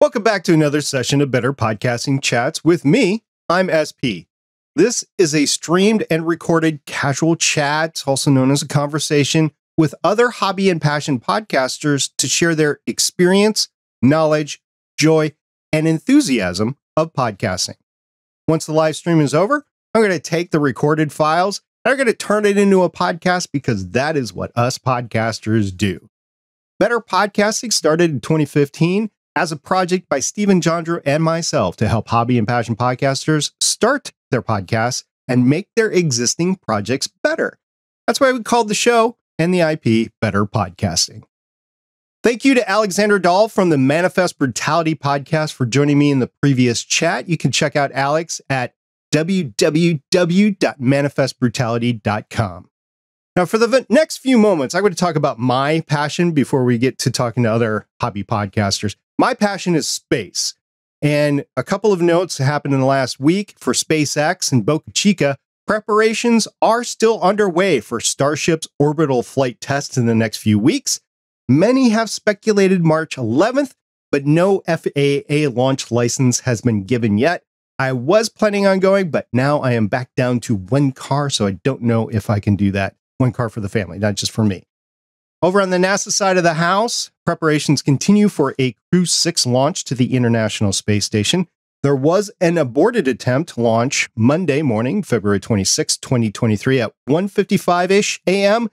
Welcome back to another session of Better Podcasting Chats with me. I'm SP. This is a streamed and recorded casual chat, also known as a conversation, with other hobby and passion podcasters to share their experience, knowledge, joy, and enthusiasm of podcasting. Once the live stream is over, I'm going to take the recorded files and I'm going to turn it into a podcast because that is what us podcasters do. Better Podcasting started in 2015 as a project by Stephen Jondrew and myself to help hobby and passion podcasters start their podcasts and make their existing projects better. That's why we called the show and the IP Better Podcasting. Thank you to Alexander Dahl from the Manifest Brutality podcast for joining me in the previous chat. You can check out Alex at www.manifestbrutality.com. Now, for the next few moments, I'm going to talk about my passion before we get to talking to other hobby podcasters. My passion is space. And a couple of notes happened in the last week for SpaceX and Boca Chica. Preparations are still underway for Starship's orbital flight tests in the next few weeks. Many have speculated March 11th, but no FAA launch license has been given yet. I was planning on going, but now I am back down to one car, so I don't know if I can do that. One car for the family, not just for me. Over on the NASA side of the house, preparations continue for a Crew 6 launch to the International Space Station. There was an aborted attempt launch Monday morning, February 26, 2023 at 1:55-ish a.m.,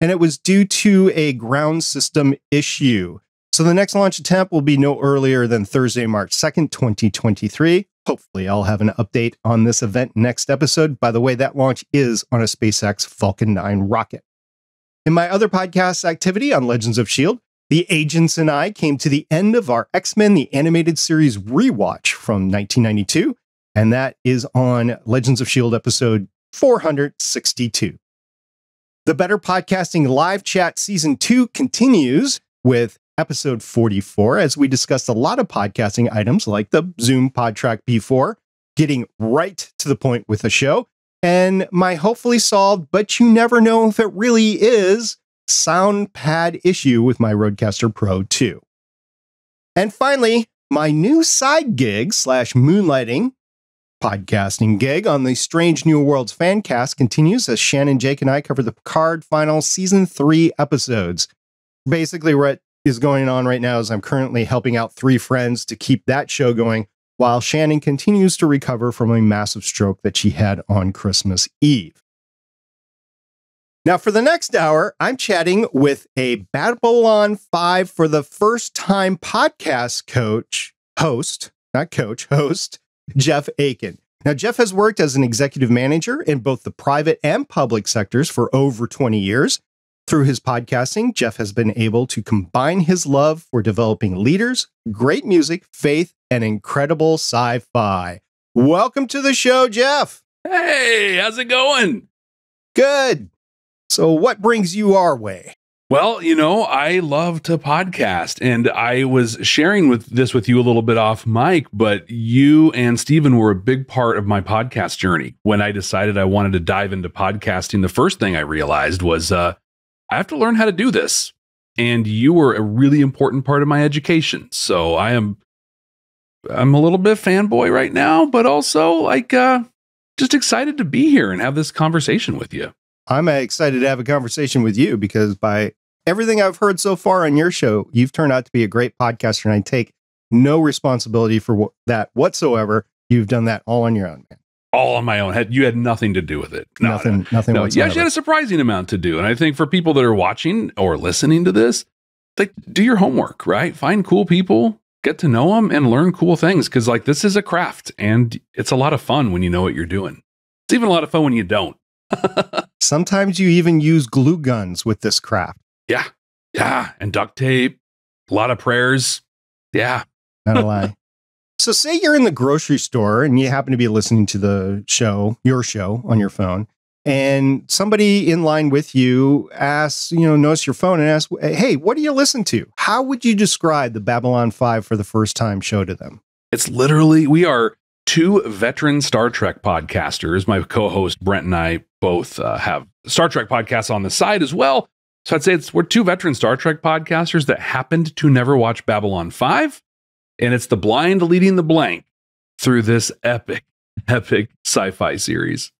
and it was due to a ground system issue. So the next launch attempt will be no earlier than Thursday, March 2nd, 2023. Hopefully I'll have an update on this event next episode. By the way, that launch is on a SpaceX Falcon 9 rocket. In my other podcast activity on Legends of S.H.I.E.L.D., the agents and I came to the end of our X-Men the Animated Series rewatch from 1992, and that is on Legends of S.H.I.E.L.D. episode 462. The Better Podcasting Live Chat Season 2 continues with episode 44, as we discussed a lot of podcasting items like the Zoom PodTrack B4, getting right to the point with the show, and my hopefully solved, but you never know if it really is, sound pad issue with my Rodecaster Pro 2. And finally, my new side gig / moonlighting podcasting gig on the Strange New Worlds Fancast continues as Shannon, Jake, and I cover the Picard final Season 3 episodes. Basically, what is going on right now is I'm currently helping out 3 friends to keep that show going while Shannon continues to recover from a massive stroke that she had on Christmas Eve. Now, for the next hour, I'm chatting with a Babylon 5 for the first time podcast host, Jeff Akin. Now, Jeff has worked as an executive manager in both the private and public sectors for over 20 years. Through his podcasting, Jeff has been able to combine his love for developing leaders, great music, faith, and incredible sci-fi. Welcome to the show, Jeff. Hey, how's it going? Good. So what brings you our way? Well, you know, I love to podcast, and I was sharing this with you a little bit off mic, but you and Steven were a big part of my podcast journey. When I decided I wanted to dive into podcasting, the first thing I realized was I have to learn how to do this. And you were a really important part of my education. So I'm a little bit fanboy right now, but also just excited to be here and have this conversation with you. I'm excited to have a conversation with you because by everything I've heard so far on your show, you've turned out to be a great podcaster, and I take no responsibility for that whatsoever. You've done that all on your own, man. All on my own. You had nothing to do with it. Nothing whatsoever. You actually had a surprising amount to do. And I think for people that are watching or listening to this, like, do your homework, right? Find cool people, get to know them, and learn cool things. Because this is a craft, and it's a lot of fun when you know what you're doing. It's even a lot of fun when you don't. Sometimes you even use glue guns with this craft. Yeah. And duct tape, a lot of prayers. Yeah. Not a lie. So say you're in the grocery store and you happen to be listening to the show, your show on your phone, and somebody in line with you asks, notice your phone and asks, hey, what do you listen to? How would you describe the Babylon 5 for the first time show to them? It's literally, we are 2 veteran Star Trek podcasters. My co-host Brent and I both have Star Trek podcasts on the side as well. So I'd say we're 2 veteran Star Trek podcasters that happened to never watch Babylon 5. And it's the blind leading the blank through this epic sci-fi series.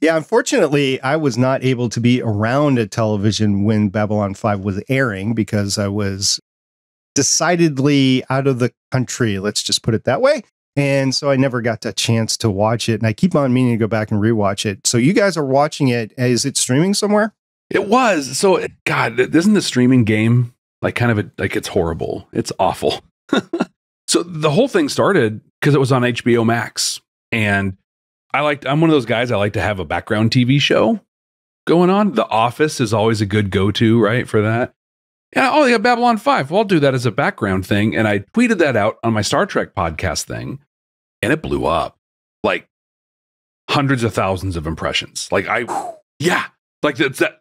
Yeah, unfortunately, I was not able to be around at television when Babylon 5 was airing because I was decidedly out of the country. Let's just put it that way. And so I never got the chance to watch it. And I keep on meaning to go back and rewatch it. So you guys are watching it. Is it streaming somewhere? It was. So, God, isn't the streaming game like it's horrible? It's awful. So the whole thing started because it was on HBO Max. And I'm one of those guys, I like to have a background TV show going on. The Office is always a good go-to, right, for that. Yeah, oh, they got Babylon 5. Well, I'll do that as a background thing. And I tweeted that out on my Star Trek podcast thing, and it blew up. Like hundreds of thousands of impressions. Like that's that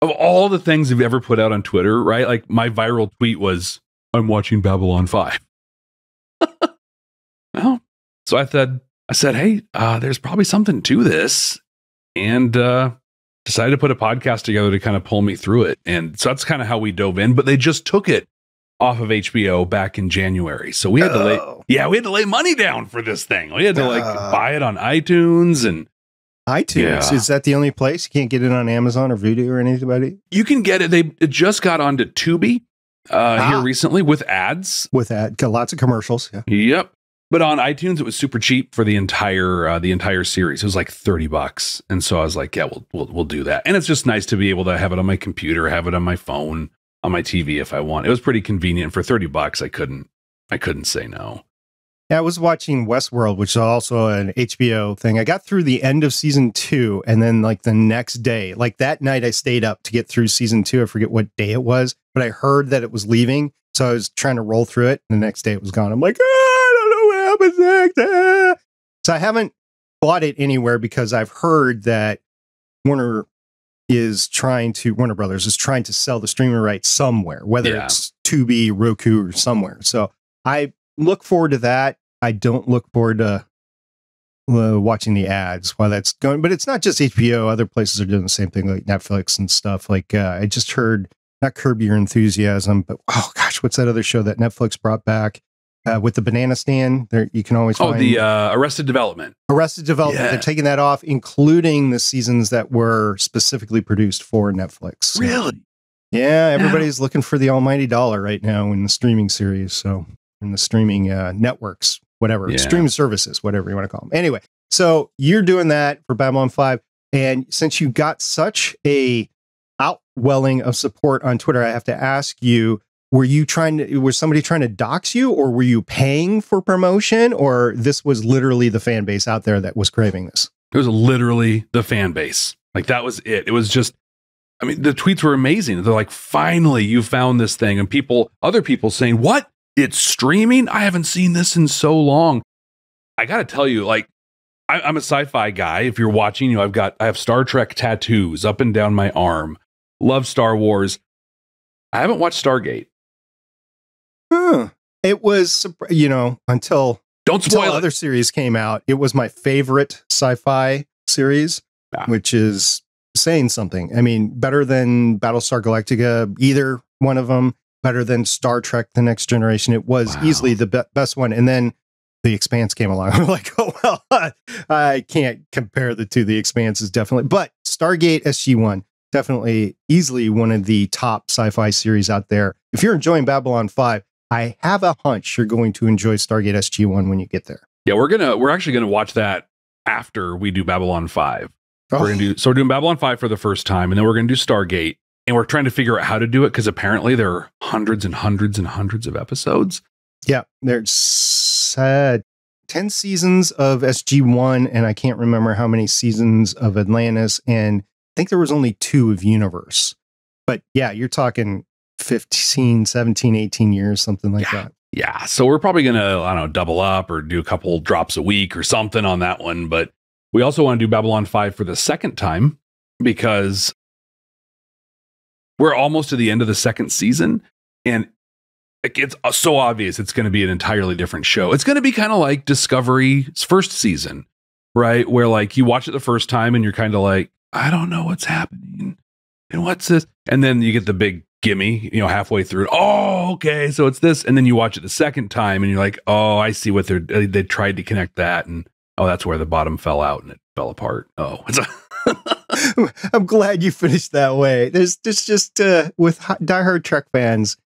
of all the things you've ever put out on Twitter, right? Like my viral tweet was, I'm watching Babylon 5. Well, so I said, hey, there's probably something to this. And decided to put a podcast together to kind of pull me through it. And so that's kind of how we dove in. But they just took it off of HBO back in January. So we had to lay money down for this thing. We had to buy it on iTunes and iTunes. Is that the only place? You can't get it on Amazon or Vudu or anybody? You can get it. It just got onto Tubi here recently with ads. Got lots of commercials. Yeah. Yep. But on iTunes, it was super cheap for the entire series. It was like $30, and so I was like, "Yeah, we'll do that." And it's just nice to be able to have it on my computer, have it on my phone, on my TV if I want. It was pretty convenient for $30. I couldn't say no. Yeah, I was watching Westworld, which is also an HBO thing. I got through the end of season 2, and then like the next day, like that night, I stayed up to get through season 2. I forget what day it was, but I heard that it was leaving, so I was trying to roll through it. And the next day, it was gone. I'm like, so I haven't bought it anywhere because I've heard that Warner Brothers is trying to sell the streaming rights somewhere, whether it's Tubi, Roku, or somewhere. So I look forward to that. I don't look forward to watching the ads while that's going, but it's not just HBO. Other places are doing the same thing, like Netflix and stuff. Like I just heard, not Curb Your Enthusiasm, but oh gosh, what's that other show that Netflix brought back? With the banana stand, there you can always find the Arrested Development. Arrested Development. Yeah. They're taking that off, including the seasons that were specifically produced for Netflix. So, really? Yeah, everybody's looking for the almighty dollar right now in the streaming series. So in the streaming networks, whatever, streaming services, whatever you want to call them. Anyway, so you're doing that for Babylon 5, and since you got such a outwelling of support on Twitter, I have to ask you. Was somebody trying to dox you, or were you paying for promotion, or this was literally the fan base out there that was craving this? It was literally the fan base. Like that was it. It was just, I mean, the tweets were amazing. They're like, finally you found this thing. And other people saying, what? It's streaming? I haven't seen this in so long. I got to tell you, like, I'm a sci-fi guy. If you're watching, I have Star Trek tattoos up and down my arm. Love Star Wars. I haven't watched Stargate. It was, until other series came out, it was my favorite sci-fi series, which is saying something. I mean, better than Battlestar Galactica, either one of them, better than Star Trek: The Next Generation. It was easily the best one. And then The Expanse came along. I'm like, oh, well, I can't compare the two. The Expanse is definitely, but Stargate SG-1, definitely easily one of the top sci-fi series out there. If you're enjoying Babylon 5, I have a hunch you're going to enjoy Stargate SG-1 when you get there. Yeah, we're actually gonna watch that after we do Babylon 5. We're doing Babylon 5 for the first time, and then we're gonna do Stargate, and we're trying to figure out how to do it because apparently there are hundreds and hundreds and hundreds of episodes. Yeah, there's 10 seasons of SG-1, and I can't remember how many seasons of Atlantis, and I think there was only 2 of Universe. But yeah, you're talking 15, 17, 18 years, something like that. Yeah. So we're probably going to, double up or do a couple drops a week or something on that one. But we also want to do Babylon 5 for the second time because we're almost to the end of the second season. And it's so obvious it's going to be an entirely different show. It's going to be kind of like Discovery's first season, right? Where like you watch it the first time and you're kind of like, I don't know what's happening. And what's this? And then you get the big gimme, halfway through. Oh, okay. So it's this. And then you watch it the second time and you're like, oh, I see what they tried to connect that. And oh, that's where the bottom fell out and it fell apart. Oh, I'm glad you finished that way. There's just with diehard Trek fans,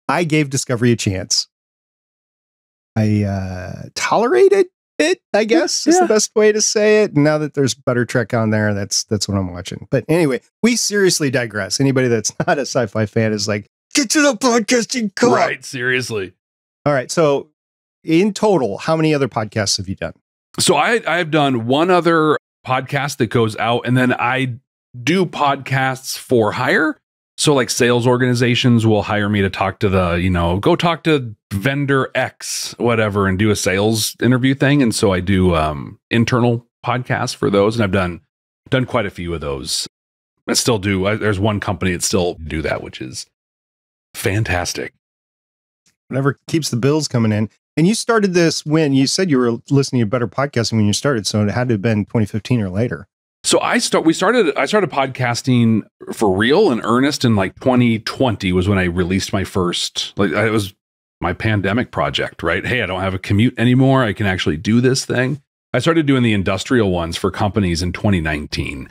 I gave Discovery a chance. I tolerated it, I guess, is the best way to say it. Now that there's better Trek on there, that's what I'm watching. But anyway, we seriously digress. Anybody that's not a sci-fi fan is like, get to the podcasting club. Right, seriously. All right. So in total, how many other podcasts have you done? So I've done one other podcast that goes out, and then I do podcasts for hire. So like sales organizations will hire me to talk to go talk to vendor X, whatever, and do a sales interview thing. And so I do internal podcasts for those. And I've done quite a few of those. I still do. There's one company that still do that, which is fantastic. Whatever keeps the bills coming in. And you started this when you said you were listening to better podcasting when you started. So it had to have been 2015 or later. So I started podcasting for real in earnest in like 2020 was when I released my first, it was my pandemic project, right? Hey, I don't have a commute anymore. I can actually do this thing. I started doing the industrial ones for companies in 2019.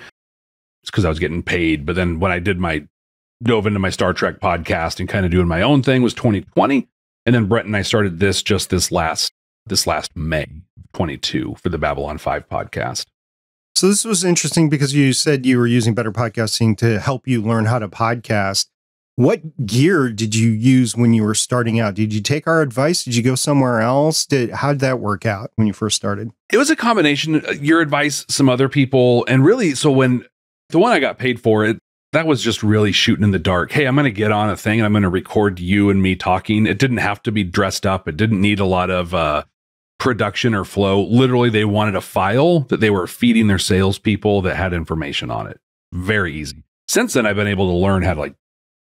It's because I was getting paid. But then when I dove into my Star Trek podcast and kind of doing my own thing was 2020. And then Brett and I started this last May 22 for the Babylon 5 podcast. So this was interesting because you said you were using better podcasting to help you learn how to podcast. What gear did you use when you were starting out? Did you take our advice? Did you go somewhere else? How did that work out when you first started? It was a combination, your advice, some other people. And really, so when the one I got paid for, that was just really shooting in the dark. Hey, I'm going to get on a thing and I'm going to record you and me talking. It didn't have to be dressed up. It didn't need a lot of production or flow. Literally, they wanted a file that they were feeding their salespeople that had information on it. Very easy. Since then, I've been able to learn how to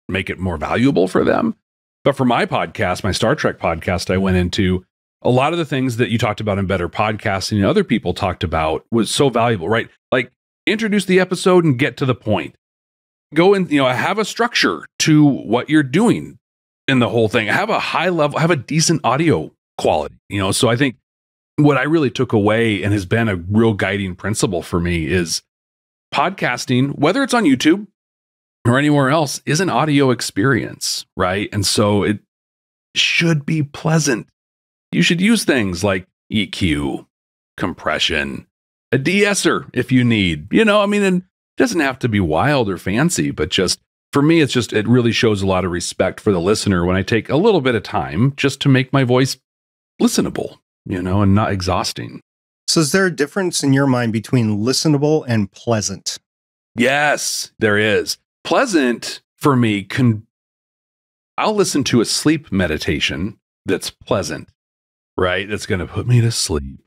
make it more valuable for them. But for my podcast, my Star Trek podcast, I went into a lot of the things that you talked about in better podcasting and other people talked about was so valuable, right? Like introduce the episode and get to the point. Go and, have a structure to what you're doing in the whole thing. Have a high level, have a decent audio quality, So I think what I really took away and has been a real guiding principle for me is podcasting, whether it's on YouTube or anywhere else, is an audio experience, right? And so it should be pleasant. You should use things like EQ, compression, a de-esser if you need, and it doesn't have to be wild or fancy, but just for me, it really shows a lot of respect for the listener when I take a little bit of time just to make my voice listenable, and not exhausting. So is there a difference in your mind between listenable and pleasant? Yes, there is. Pleasant for me I'll listen to a sleep meditation that's pleasant, right? That's going to put me to sleep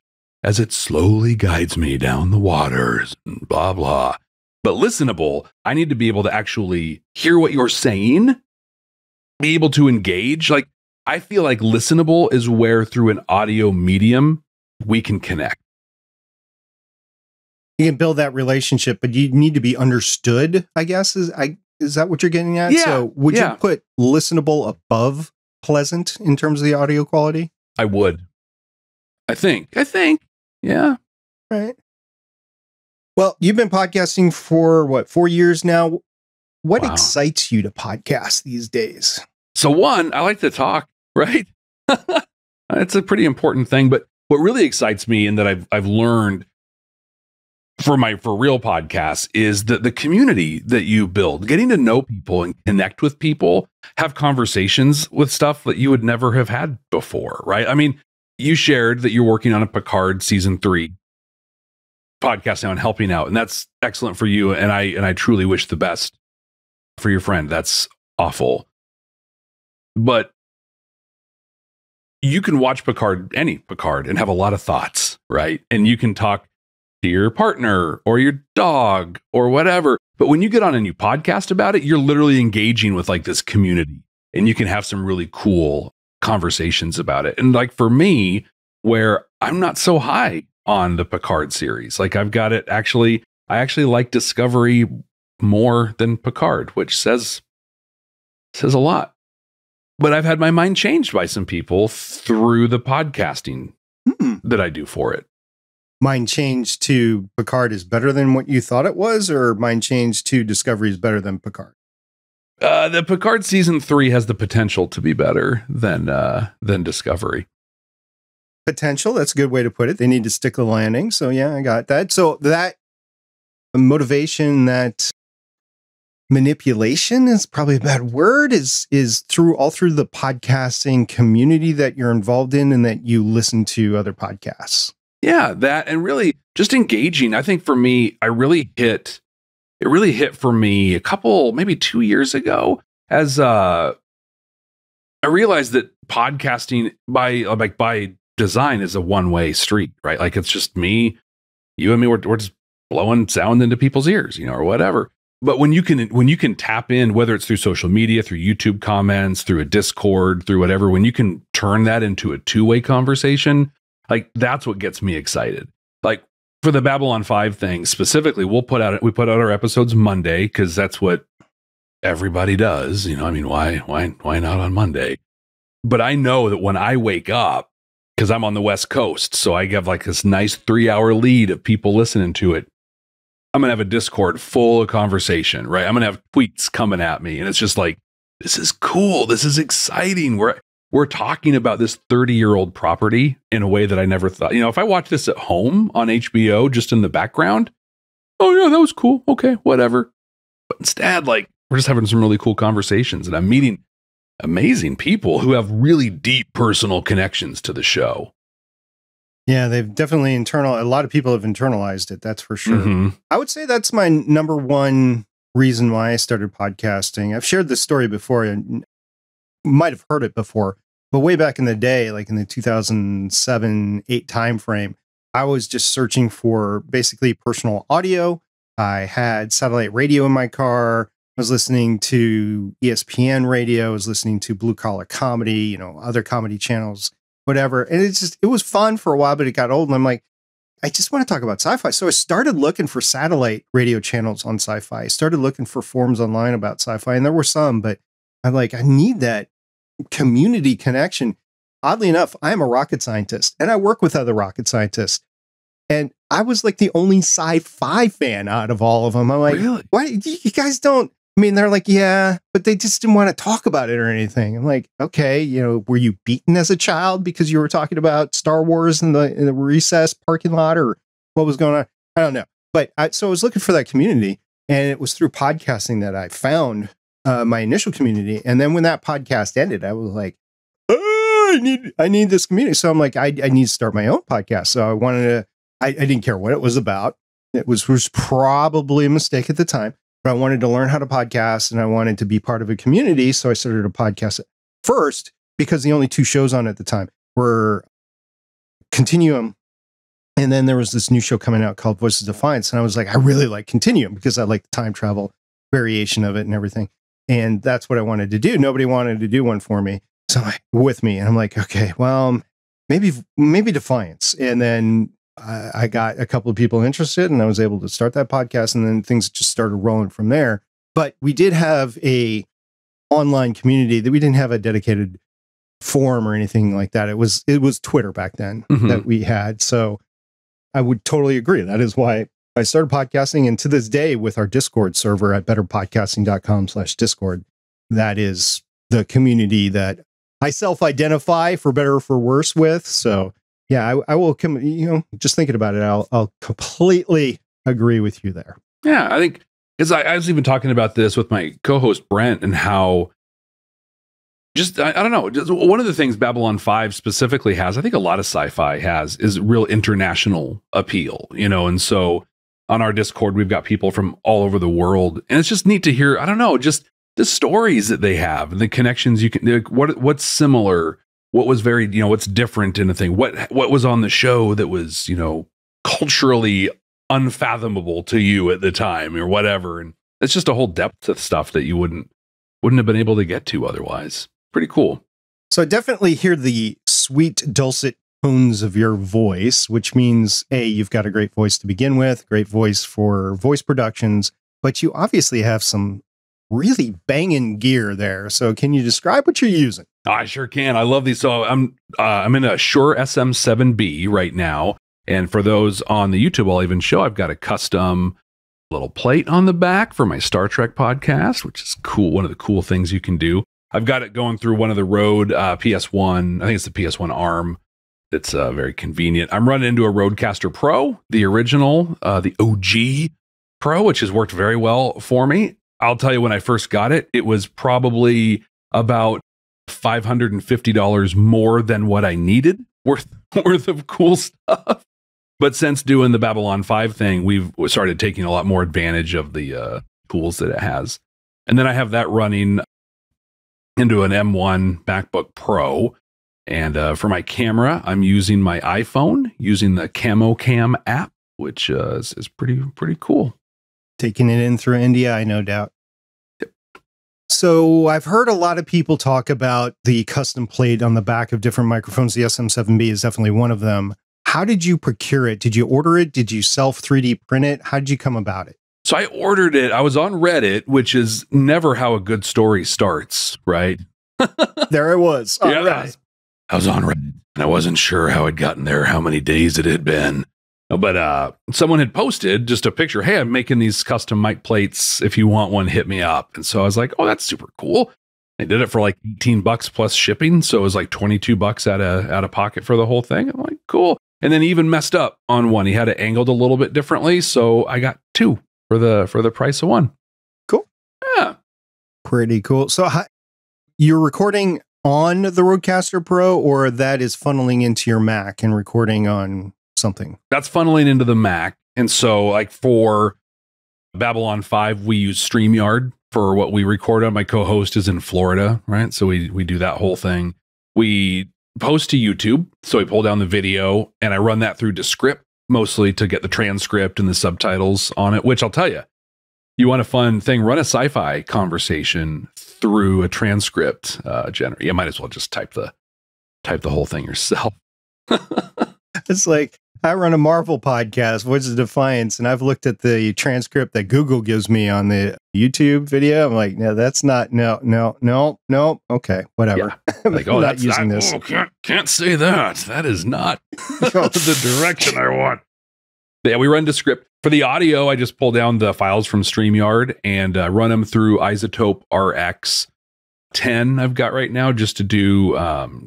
as it slowly guides me down the waters and blah, blah. But listenable, I need to be able to actually hear what you're saying, be able to engage. I feel like listenable is where through an audio medium, we can connect. You can build that relationship, but you need to be understood, I guess. Is that what you're getting at? Yeah. So would you put listenable above pleasant in terms of the audio quality? I would. I think. Yeah. Right. Well, you've been podcasting for 4 years now. What excites you to podcast these days? So one, I like to talk, right? It's a pretty important thing, but what really excites me and that I've learned for real podcasts is the community that you build, getting to know people and connect with people, have conversations with stuff that you would never have had before, right? I mean, you shared that you're working on a Picard season 3 podcast now and helping out, and that's excellent for you. And I truly wish the best for your friend. That's awful. But you can watch any Picard, and have a lot of thoughts, right? And you can talk to your partner or your dog or whatever. But when you get on a new podcast about it, you're literally engaging with this community, and you can have some really cool conversations about it. And for me, where I'm not so high on the Picard series, I've got it I actually like Discovery more than Picard, which says says a lot. But I've had my mind changed by some people through the podcasting that I do for it. Mind changed to Picard is better than what you thought it was, or mind changed to Discovery is better than Picard? The Picard season 3 has the potential to be better than Discovery. Potential, that's a good way to put it. They need to stick the landing. So yeah, I got that. So that motivation, that manipulation is probably a bad word, is through the podcasting community that you're involved in and that you listen to other podcasts. Yeah, that, and really just engaging. I think for me, it really hit for me a couple, maybe 2 years ago, as I realized that podcasting by design is a one-way street, right? Like, it's just me, you and me, we're just blowing sound into people's ears, or whatever. But when you can tap in, whether it's through social media, through YouTube comments, through a Discord, through whatever, when you can turn that into a two-way conversation, like, that's what gets me excited. Like, for the Babylon 5 thing specifically, we put out our episodes Monday because that's what everybody does. Why not on Monday? But I know that when I wake up, because I'm on the West Coast, so I have like this nice 3-hour lead of people listening to it. I'm going to have a Discord full of conversation, right? I'm going to have tweets coming at me. And it's just like, this is cool. This is exciting. We're talking about this 30-year-old property in a way that I never thought. If I watch this at home on HBO, just in the background, oh yeah, that was cool. Okay, whatever. But instead, like, we're just having some really cool conversations, and I'm meeting amazing people who have really deep personal connections to the show. Yeah, they've definitely a lot of people have internalized it. That's for sure. Mm-hmm. I would say that's my number one reason why I started podcasting. I've shared this story before, and might have heard it before, but way back in the day, like in the 2007-8 timeframe, I was just searching for basically personal audio. I had satellite radio in my car. I was listening to ESPN radio. I was listening to Blue Collar Comedy, other comedy channels, whatever. And it was fun for a while, but it got old. And I'm like, I just want to talk about sci-fi. So I started looking for satellite radio channels on sci-fi. I started looking for forums online about sci-fi, and there were some, but I'm like, I need that community connection. Oddly enough, I'm a rocket scientist and I work with other rocket scientists. And I was like the only sci-fi fan out of all of them. I'm like, really? Why you guys don't? I mean, they're like, yeah, but they just didn't want to talk about it or anything. I'm like, okay, were you beaten as a child because you were talking about Star Wars in the recess parking lot, or what was going on? I don't know. But so I was looking for that community, and it was through podcasting that I found my initial community. And then when that podcast ended, I was like, oh, I need this community. So I'm like, I need to start my own podcast. So I didn't care what it was about. It was probably a mistake at the time. But I wanted to learn how to podcast, and I wanted to be part of a community. So I started a podcast first because the only 2 shows on at the time were Continuum. And then there was this new show coming out called Voices of Defiance. And I was like, I really like Continuum because I like the time travel variation of it and everything. And that's what I wanted to do. Nobody wanted to do one for me. So with me. And I'm like, okay, well, maybe Defiance. And then I got a couple of people interested, and I was able to start that podcast, and then things just started rolling from there. But we did have a online community that we didn't have a dedicated forum or anything like that. It was Twitter back then that we had. So I would totally agree. That is why I started podcasting. And to this day, with our Discord server at betterpodcasting.com/Discord, that is the community that I self-identify for better or for worse with. So yeah, I will come, just thinking about it, I'll completely agree with you there. Yeah, I think, because I was even talking about this with my co-host Brent, and how I don't know, just one of the things Babylon 5 specifically has, I think a lot of sci-fi has, is real international appeal, and so on our Discord, we've got people from all over the world, and it's just neat to hear, I don't know, just the stories that they have and the connections you can, like, what's similar, what was very, what's different in a thing, what was on the show that was, culturally unfathomable to you at the time or whatever. And it's just a whole depth of stuff that you wouldn't have been able to get to otherwise. Pretty cool. So I definitely hear the sweet, dulcet tones of your voice, which means you've got a great voice to begin with, great voice for voice productions, but you obviously have some really banging gear there. So can you describe what you're using? I sure can. I love these. So I'm in a Shure SM7B right now. And for those on the YouTube, I'll even show I've got a custom little plate on the back for my Star Trek podcast, which is cool. One of the cool things you can do. I've got it going through one of the Rode PS1. I think it's the PS1 ARM. It's very convenient. I'm running into a Rodecaster Pro, the original, the OG Pro, which has worked very well for me. I'll tell you, when I first got it, it was probably about $550 more than what I needed worth of cool stuff. But since doing the Babylon 5 thing, we've started taking a lot more advantage of the tools that it has. And then I have that running into an M1 MacBook Pro. And for my camera, I'm using my iPhone, using the Camo Cam app, which is pretty cool. Taking it in through India, I no doubt. Yep. So I've heard a lot of people talk about the custom plate on the back of different microphones. The SM7B is definitely one of them. How did you procure it? Did you order it? Did you self 3D print it? How did you come about it? So I ordered it. I was on Reddit, which is never how a good story starts, right? There I was. Yeah, Reddit. I was on Reddit, and I wasn't sure how I'd gotten there, how many days it had been. But someone had posted just a picture. Hey, I'm making these custom mic plates. If you want one, hit me up. And so I was like, oh, that's super cool. They did it for like $18 plus shipping. So it was like $22 out of pocket for the whole thing. I'm like, cool. And then he even messed up on one. He had it angled a little bit differently. So I got two for the price of one. Cool. Yeah. Pretty cool. So you're recording on the Rodecaster Pro, or that is funneling into your Mac and recording on something? That's funneling into the Mac. And so like for Babylon 5, we use StreamYard for what we record on. My co-host is in Florida, right? So we do that whole thing. We post to YouTube. So we pull down the video and I run that through Descript, mostly to get the transcript and the subtitles on it, which I'll tell you, you want a fun thing, run a sci-fi conversation through a transcript generator. You might as well just type the whole thing yourself. It's like, I run a Marvel podcast, Voices of Defiance, and I've looked at the transcript that Google gives me on the YouTube video. I'm like, no, that's not, no. Okay, whatever. Yeah. Like, oh, that's not using this. Oh, can't say that. That is not the direction I want. Yeah, we run Descript. For the audio, I just pull down the files from StreamYard and run them through Isotope RX 10 I've got right now, just to do,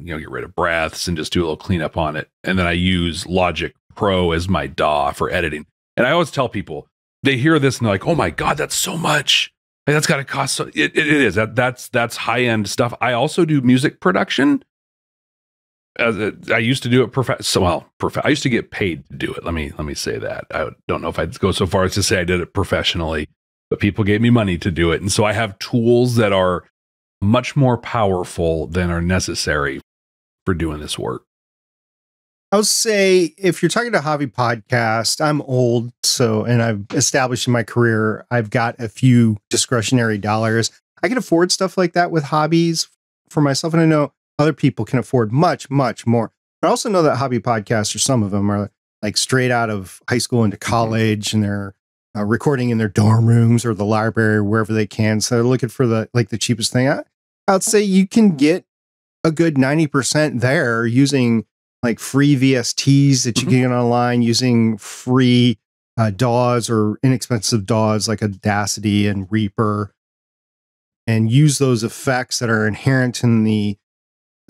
get rid of breaths and just do a little cleanup on it. And then I use Logic Pro as my DAW for editing. And I always tell people, they hear this and they're like, oh my God, that's so much. Like, that's got to cost. So it is. That's high end stuff. I also do music production. I used to do it I used to get paid to do it. Let me say that. I don't know if I'd go so far as to say I did it professionally, but people gave me money to do it. And so I have tools that are much more powerful than are necessary for doing this work. I would say, if you're talking to hobby podcast, I'm old, and I've established in my career, I've got a few discretionary dollars. I can afford stuff like that with hobbies for myself, and I know other people can afford much, much more. But I also know that hobby podcasters, some of them are like straight out of high school into college, and they're recording in their dorm rooms or the library or wherever they can. So they're looking for the cheapest thing. I would say you can get a good 90% there using like free VSTs that you can get online, using free DAWs or inexpensive DAWs like Audacity and Reaper, and use those effects that are inherent in the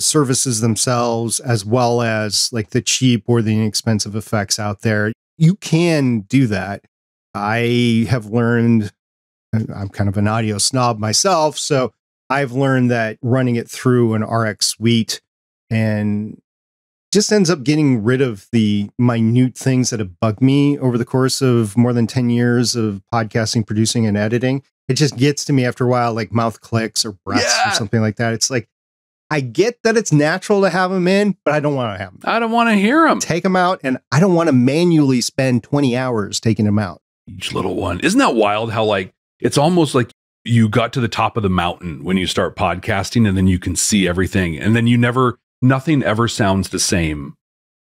services themselves, as well as like the cheap or the inexpensive effects out there. You can do that. I have learned, I'm kind of an audio snob myself, so I've learned that running it through an RX suite and just ends up getting rid of the minute things that have bugged me over the course of more than 10 years of podcasting, producing, and editing. It just gets to me after a while, like mouth clicks or breaths or something like that. It's like, I get that it's natural to have them in, but I don't want to have them. I don't want to hear them. Take them out, and I don't want to manually spend 20 hours taking them out. Each little one. Isn't that wild how like, it's almost like you got to the top of the mountain when you start podcasting, and then you can see everything, and then nothing ever sounds the same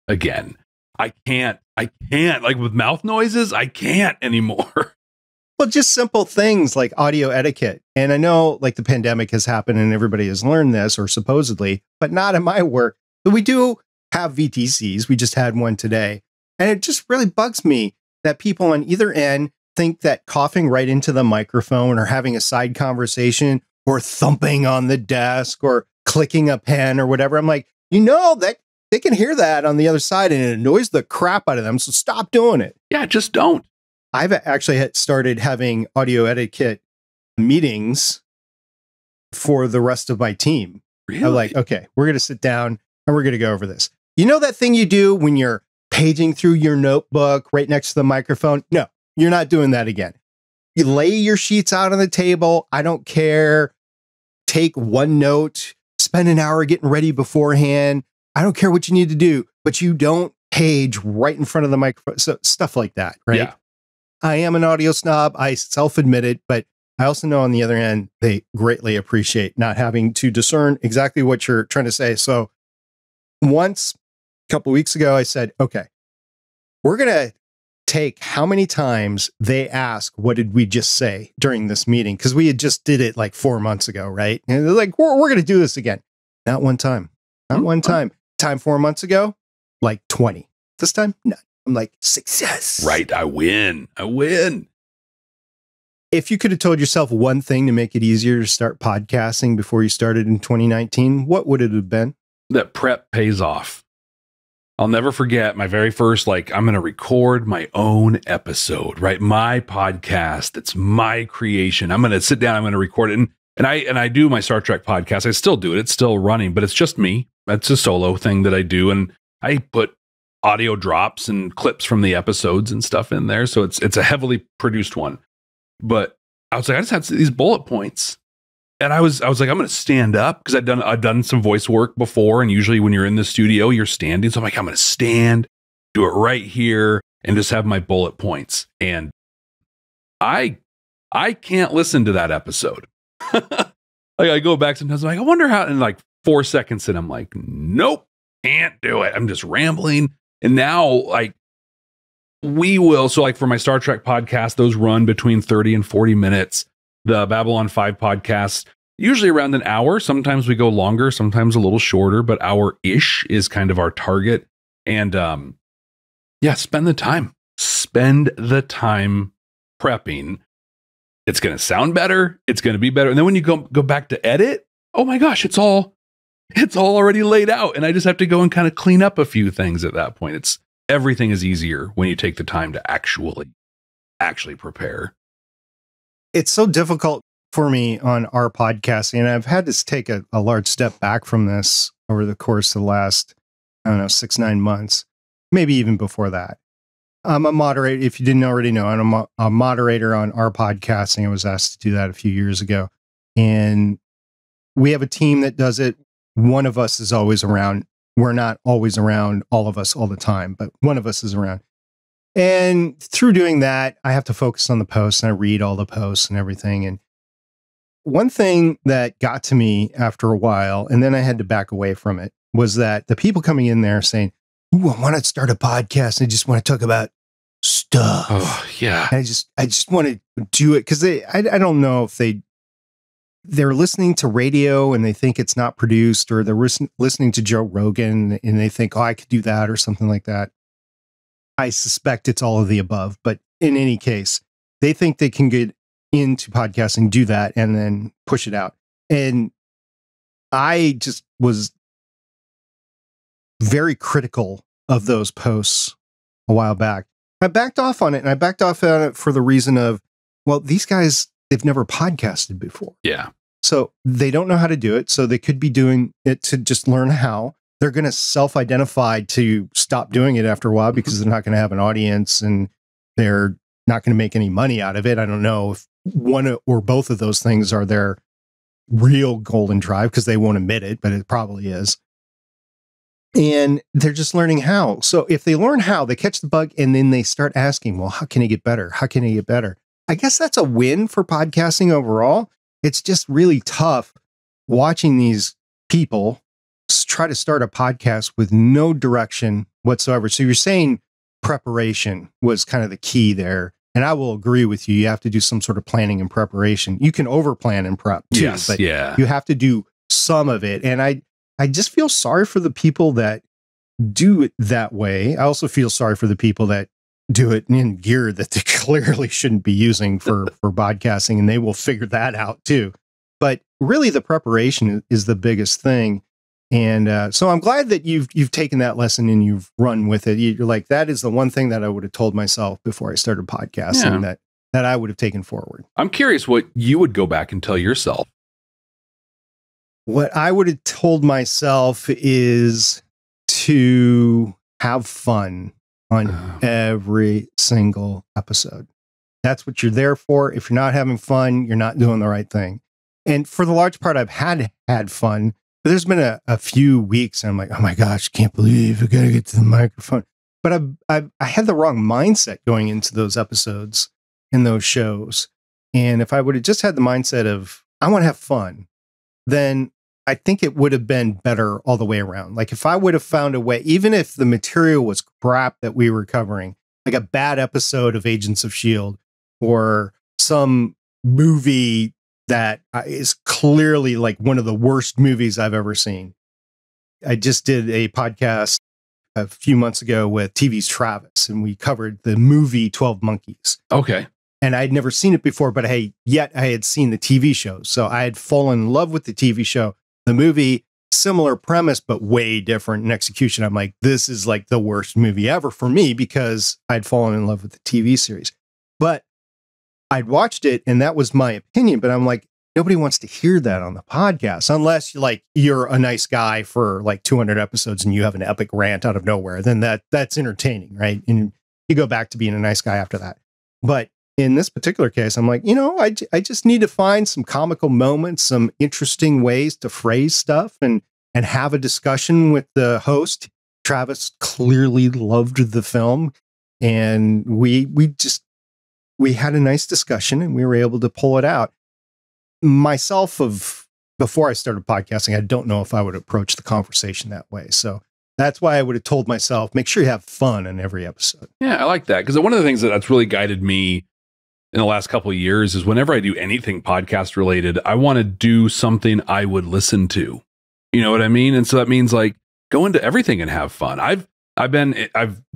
again. I can't like with mouth noises. I can't anymore. Well, just simple things like audio etiquette. And I know like the pandemic has happened and everybody has learned this, or supposedly, but not in my work. But we do have VTCs. We just had one today. And it just really bugs me that people on either end think that coughing right into the microphone or having a side conversation or thumping on the desk or clicking a pen or whatever. I'm like, that they can hear that on the other side and it annoys the crap out of them. So stop doing it. Yeah, just don't. I've actually started having audio etiquette meetings for the rest of my team. Really? I'm like, okay, we're going to sit down and we're going to go over this. You know that thing you do when you're paging through your notebook right next to the microphone? No, you're not doing that again. You lay your sheets out on the table. I don't care. Take one note, spend an hour getting ready beforehand. I don't care what you need to do, but you don't page right in front of the microphone. So stuff like that, right? Yeah. I am an audio snob. I self-admit it, but I also know on the other end, they greatly appreciate not having to discern exactly what you're trying to say. So once, a couple of weeks ago, I said, okay, we're going to take how many times they ask, what did we just say during this meeting? Because we had just did it like 4 months ago, right? And they're like, we're going to do this again. Not one time. Not one time. Time 4 months ago, like 20. This time, none. I'm like, success. Right. I win. If you could have told yourself one thing to make it easier to start podcasting before you started in 2019, what would it have been? That prep pays off. I'll never forget my very first, I'm going to record my own episode, right? My podcast. It's my creation. I'm going to sit down. I'm going to record it. And I do my Star Trek podcast. I still do it. It's still running, but it's just me. It's a solo thing that I do. And I put audio drops and clips from the episodes and stuff in there. So it's a heavily produced one. But I was like, I just had these bullet points. And I was like, I'm going to stand up because I've done some voice work before. And usually when you're in the studio, you're standing. So I'm like, I'm going to stand, do it right here and just have my bullet points. And I can't listen to that episode. I go back sometimes. I'm like, I wonder how, in 4 seconds. And I'm like, nope, can't do it. I'm just rambling. And now we will. So for my Star Trek podcast, those run between 30 and 40 minutes. The Babylon 5 podcast, usually around an hour. Sometimes we go longer, sometimes a little shorter, but hour-ish is kind of our target. And spend the time. Spend the time prepping. It's going to sound better. It's going to be better. And then when you go back to edit, oh my gosh, it's all already laid out. And I just have to go and kind of clean up a few things at that point. Everything is easier when you take the time to actually prepare. It's so difficult for me on our podcasting, and I've had to take a large step back from this over the course of the last, 6-9 months, maybe even before that. I'm a moderator. If you didn't already know, I'm a moderator on our podcasting. I was asked to do that a few years ago, and we have a team that does it. One of us is always around. We're not always around, all of us all the time, but one of us is around. And through doing that, I have to focus on the posts and I read all the posts and everything. And one thing that got to me after a while, and then I had to back away from it, was that the people coming in there saying, ooh, I want to start a podcast. And I just want to talk about stuff. Oh, yeah. And I just want to do it because I don't know if they're listening to radio and they think it's not produced, or they're listening to Joe Rogan and they think, oh, I could do that or something like that. I suspect it's all of the above, but in any case, they think they can get into podcasting, do that, and then push it out. And I just was very critical of those posts a while back. I backed off on it, and I backed off on it for the reason of, well, these guys, they've never podcasted before. Yeah. So they don't know how to do it. So they could be doing it to just learn how. They're going to self-identify to stop doing it after a while because they're not going to have an audience and they're not going to make any money out of it. I don't know if one or both of those things are their real golden drive because they won't admit it, but it probably is. And they're just learning how. So if they learn how, they catch the bug and then they start asking, well, how can I get better? How can I get better? I guess that's a win for podcasting overall. It's just really tough watching these people try to start a podcast with no direction whatsoever. So you're saying preparation was kind of the key there. And I will agree with you. You have to do some sort of planning and preparation. You can over plan and prep too, Yes, but yeah. you have to do some of it. And I just feel sorry for the people that do it that way. I also feel sorry for the people that do it in gear that they clearly shouldn't be using for podcasting, and they will figure that out too. But really, the preparation is the biggest thing. And so I'm glad that you've taken that lesson and you've run with it. You're like, that is the one thing that I would have told myself before I started podcasting that I would have taken forward. I'm curious what you would go back and tell yourself. What I would have told myself is to have fun on every single episode. That's what you're there for. If you're not having fun, you're not doing the right thing. And for the large part, I've had fun. But there's been a few weeks and I'm like, oh my gosh, can't believe I gotta get to the microphone. But I had the wrong mindset going into those episodes in those shows. And if I would have just had the mindset of, I want to have fun, then I think it would have been better all the way around. Like if I would have found a way, even if the material was crap that we were covering, like a bad episode of Agents of S.H.I.E.L.D. or some movie that is clearly like one of the worst movies I've ever seen. I just did a podcast a few months ago with TV's Travis, and we covered the movie 12 Monkeys. Okay. And I'd never seen it before, but I had seen the TV show. So I had fallen in love with the TV show. The movie, similar premise, but way different in execution. I'm like, this is like the worst movie ever for me because I'd fallen in love with the TV series. But I'd watched it and that was my opinion, but I'm like, nobody wants to hear that on the podcast unless you're a nice guy for like 200 episodes and you have an epic rant out of nowhere. Then that's entertaining, right? And you go back to being a nice guy after that. But in this particular case, I'm like, I just need to find some comical moments, some interesting ways to phrase stuff and have a discussion with the host. Travis clearly loved the film, and we had a nice discussion and we were able to pull it out. Myself, before I started podcasting, I don't know if I would approach the conversation that way. So that's why I would have told myself, make sure you have fun in every episode. Yeah, I like that. Because one of the things that's really guided me in the last couple of years is whenever I do anything podcast related, I want to do something I would listen to. You know what I mean? And so that means like go into everything and have fun. I've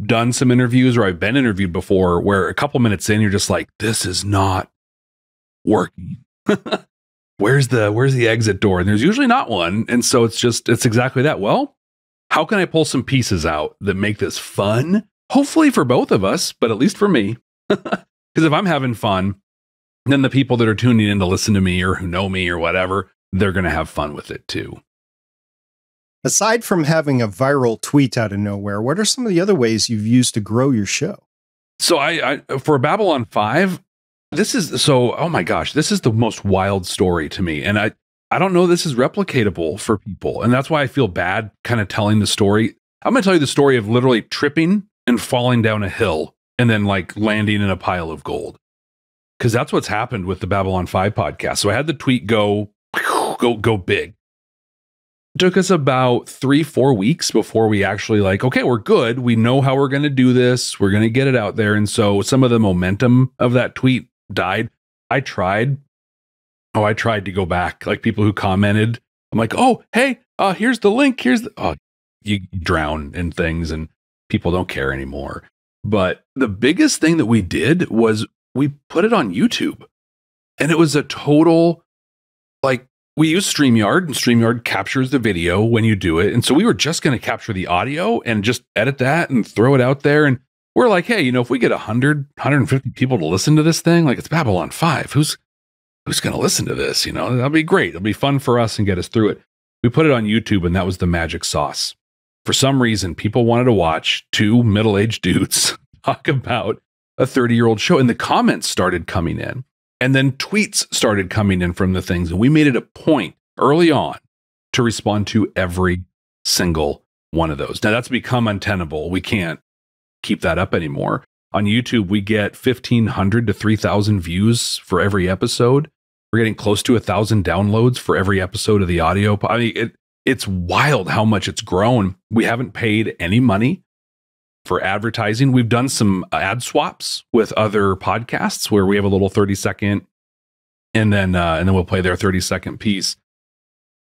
done some interviews, or I've been interviewed before where a couple minutes in, you're just like, this is not working. Where's the exit door? And there's usually not one. And so it's exactly that. Well, how can I pull some pieces out that make this fun? Hopefully for both of us, but at least for me. Because if I'm having fun, then the people that are tuning in to listen to me or who know me or whatever, they're going to have fun with it too. Aside from having a viral tweet out of nowhere, what are some of the other ways you've used to grow your show? So I for Babylon 5, oh my gosh, this is the most wild story to me. And I don't know this is replicatable for people. And that's why I feel bad kind of telling the story. I'm going to tell you the story of literally tripping and falling down a hill and then like landing in a pile of gold. Because that's what's happened with the Babylon 5 podcast. So I had the tweet go big. It took us about 3-4 weeks before we actually okay, we're good. We know how we're going to do this. We're going to get it out there. And so some of the momentum of that tweet died. I tried to go back, like people who commented. I'm like, oh, hey, here's the link. You drown in things and people don't care anymore. But the biggest thing that we did was we put it on YouTube, and it was a total, we use StreamYard, and StreamYard captures the video when you do it. And so we were just going to capture the audio and just edit that and throw it out there. And we're like, hey, if we get 100, 150 people to listen to this thing, it's Babylon 5, who's going to listen to this? That'll be great. It'll be fun for us and get us through it. We put it on YouTube, and that was the magic sauce. For some reason, people wanted to watch two middle-aged dudes talk about a 30-year-old show, and the comments started coming in. And then tweets started coming in from the things. And we made it a point early on to respond to every single one of those. Now that's become untenable. We can't keep that up anymore. On YouTube, we get 1,500 to 3,000 views for every episode. We're getting close to 1,000 downloads for every episode of the audio. I mean, it's wild how much it's grown. We haven't paid any money for advertising. We've done some ad swaps with other podcasts where we have a little 30-second and then we'll play their 30-second piece.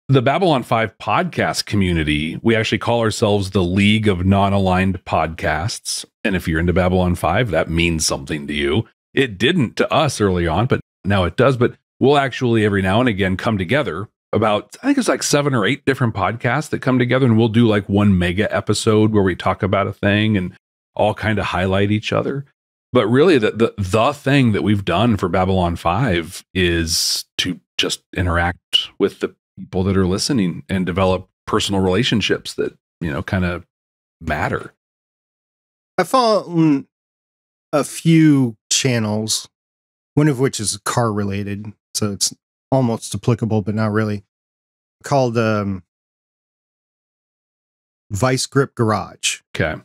The Babylon 5 podcast community, we actually call ourselves the League of Non-Aligned Podcasts. And if you're into Babylon 5, that means something to you. It didn't to us early on, but now it does. But we'll actually every now and again come together about, I think it's like 7 or 8 different podcasts that come together, and we'll do like one mega episode where we talk about a thing and all kind of highlight each other. But really the thing that we've done for Babylon 5 is to just interact with the people that are listening and develop personal relationships that, you know, kind of matter. I follow a few channels, one of which is car related, so it's almost applicable, but not really, called Vice Grip Garage. Okay.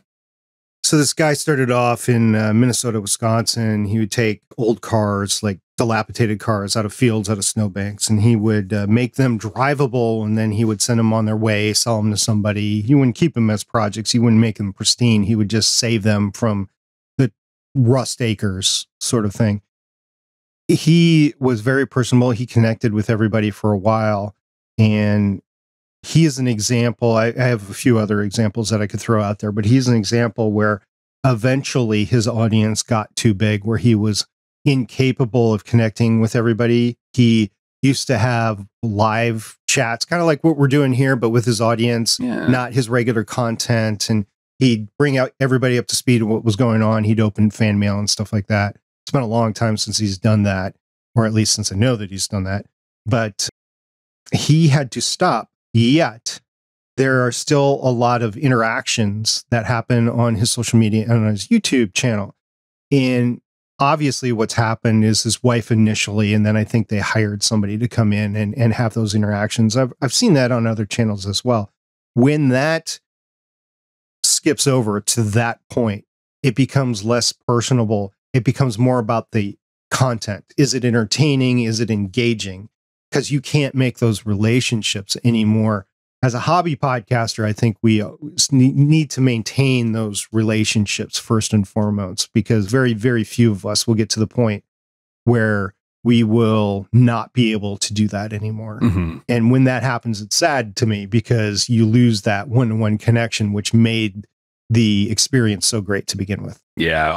So this guy started off in Minnesota, Wisconsin. He would take old cars, like dilapidated cars, out of fields, out of snowbanks, and he would make them drivable, and then he would send them on their way, sell them to somebody. He wouldn't keep them as projects. He wouldn't make them pristine. He would just save them from the rust acres sort of thing. He was very personable. He connected with everybody for a while, and he is an example. I have a few other examples that I could throw out there, but he's an example where eventually his audience got too big, where he was incapable of connecting with everybody. He used to have live chats, kind of like what we're doing here, but with his audience, not his regular content. And he'd bring out everybody up to speed of what was going on. He'd open fan mail and stuff like that. It's been a long time since he's done that, or at least since I know that he's done that. But he had to stop. Yet there are still a lot of interactions that happen on his social media and on his YouTube channel. And obviously what's happened is his wife initially, and then I think they hired somebody to come in and have those interactions. I've seen that on other channels as well. When that skips over to that point, it becomes less personable. It becomes more about the content. Is it entertaining? Is it engaging? Because you can't make those relationships anymore. As a hobby podcaster, I think we need to maintain those relationships first and foremost, because very, very few of us will get to the point where we will not be able to do that anymore. Mm-hmm. And when that happens, it's sad to me, because you lose that one-to-one connection, which made the experience so great to begin with. Yeah.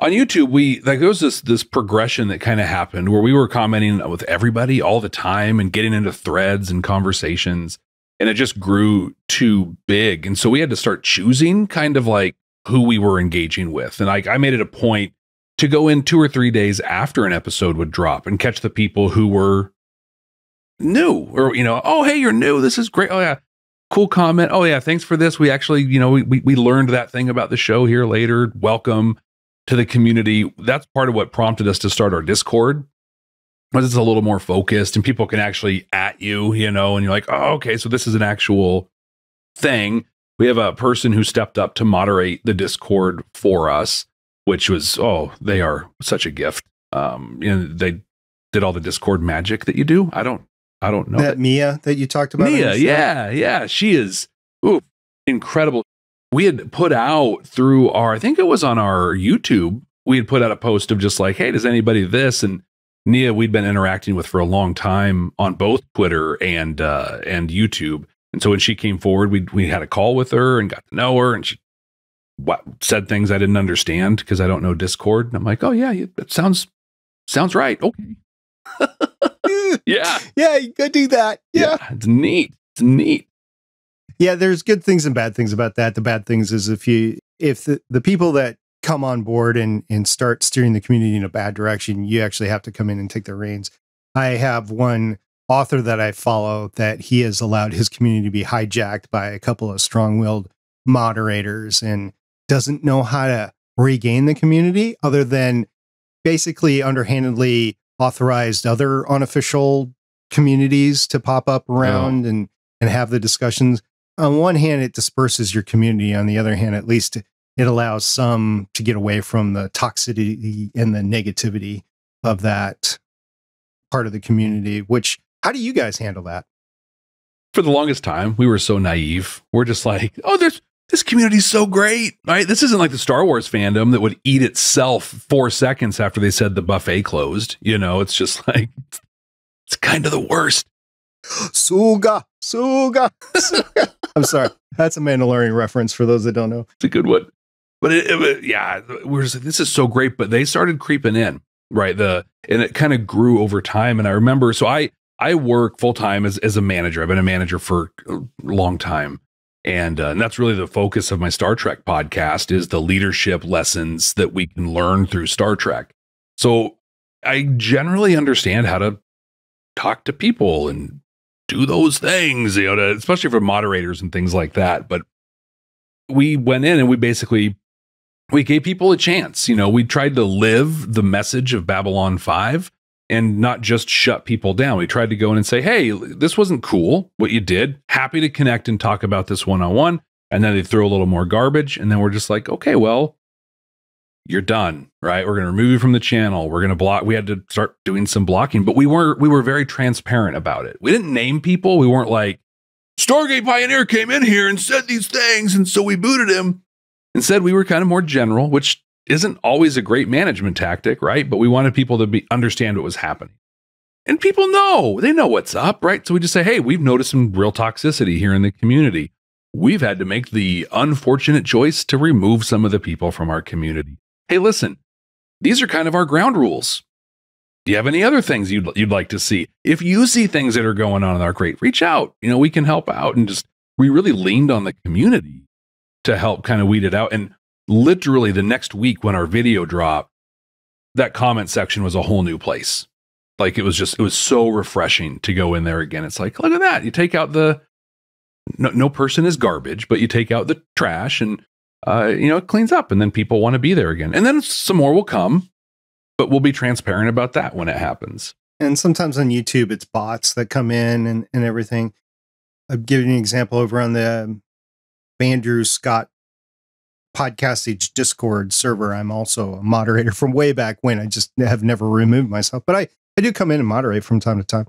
On YouTube, there was this progression that kind of happened where we were commenting with everybody all the time and getting into threads and conversations, and it just grew too big. And so we had to start choosing kind of like who we were engaging with. And I made it a point to go in 2 or 3 days after an episode would drop and catch the people who were new, or, you know, oh, hey, you're new. This is great. Oh yeah. Cool comment. Oh yeah. Thanks for this. We actually, you know, we learned that thing about the show here later. Welcome to the community. That's part of what prompted us to start our Discord, because it's a little more focused and people can actually at you, you know, and you're like, oh, okay, so this is an actual thing. We have a person who stepped up to moderate the Discord for us, which was, oh, they are such a gift. You know, they did all the Discord magic that you do. I don't know. That Mia that you talked about? Mia, yeah. She is incredible. We had put out through I think it was on our YouTube, we had put out a post of just like, hey, does anybody this? And Nia, we'd been interacting with for a long time on both Twitter and YouTube. And so when she came forward, we had a call with her and got to know her, and she said things I didn't understand because I don't know Discord. And I'm like, oh yeah, it sounds right. Okay. Yeah. Yeah, you could do that. Yeah. It's neat. Yeah, there's good things and bad things about that. The bad things is if the people that come on board and start steering the community in a bad direction, you actually have to come in and take the reins. I have one author that I follow that he has allowed his community to be hijacked by a couple of strong-willed moderators and doesn't know how to regain the community other than basically underhandedly authorized other unofficial communities to pop up around and have the discussions. On one hand, it disperses your community. On the other hand, at least it allows some to get away from the toxicity and the negativity of that part of the community, how do you guys handle that? For the longest time, we were so naive. We're just like, oh, this community's so great, right? This isn't like the Star Wars fandom that would eat itself 4 seconds after they said the buffet closed. You know, it's just like, it's kind of the worst. Suga. I'm sorry. That's a Mandalorian reference for those that don't know. It's a good one. But yeah, we're just like, this is so great. But they started creeping in, right? And it kind of grew over time. And I remember, so I work full time as a manager. I've been a manager for a long time. And that's really the focus of my Star Trek podcast, is the leadership lessons that we can learn through Star Trek. So I generally understand how to talk to people and do those things, you know, especially for moderators and things like that. But we went in and we gave people a chance. You know, we tried to live the message of Babylon 5 and not just shut people down. We tried to go in and say, hey, this wasn't cool, what you did. Happy to connect and talk about this one-on-one. And then they throw a little more garbage. And then we're just like, okay, well, you're done, right? We're going to remove you from the channel. We're going to block. We had to start doing some blocking, but we were very transparent about it. We didn't name people. We weren't like, Stargate Pioneer came in here and said these things, and so we booted him. Instead, we were kind of more general, which isn't always a great management tactic, right? But we wanted people to understand what was happening. And people know, they know what's up, right? So we just say, hey, we've noticed some real toxicity here in the community. We've had to make the unfortunate choice to remove some of the people from our community. Hey, listen, these are kind of our ground rules. Do you have any other things you'd like to see? If you see things that are going on in our great, reach out. You know, we can help out. And we really leaned on the community to help kind of weed it out. And literally the next week when our video dropped, that comment section was a whole new place. Like it was so refreshing to go in there again. It's like, look at that. You take out no person is garbage, but you take out the trash and, it cleans up, and then people want to be there again. And then some more will come, but we'll be transparent about that when it happens. And sometimes on YouTube, it's bots that come in and everything. I'll give you an example over on the Andrew Scott Podcastage Discord server. I'm also a moderator from way back when. I just have never removed myself, but I do come in and moderate from time to time.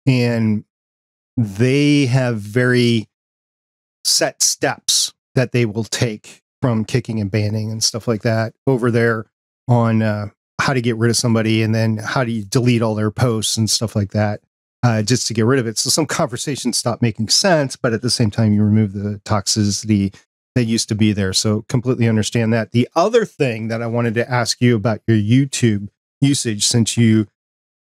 And they have very set steps that they will take from kicking and banning and stuff like that over there on how to get rid of somebody, and then how do you delete all their posts and stuff like that, just to get rid of it. So some conversations stop making sense, but at the same time, you remove the toxicity that used to be there. So completely understand that. The other thing that I wanted to ask you about your YouTube usage, since you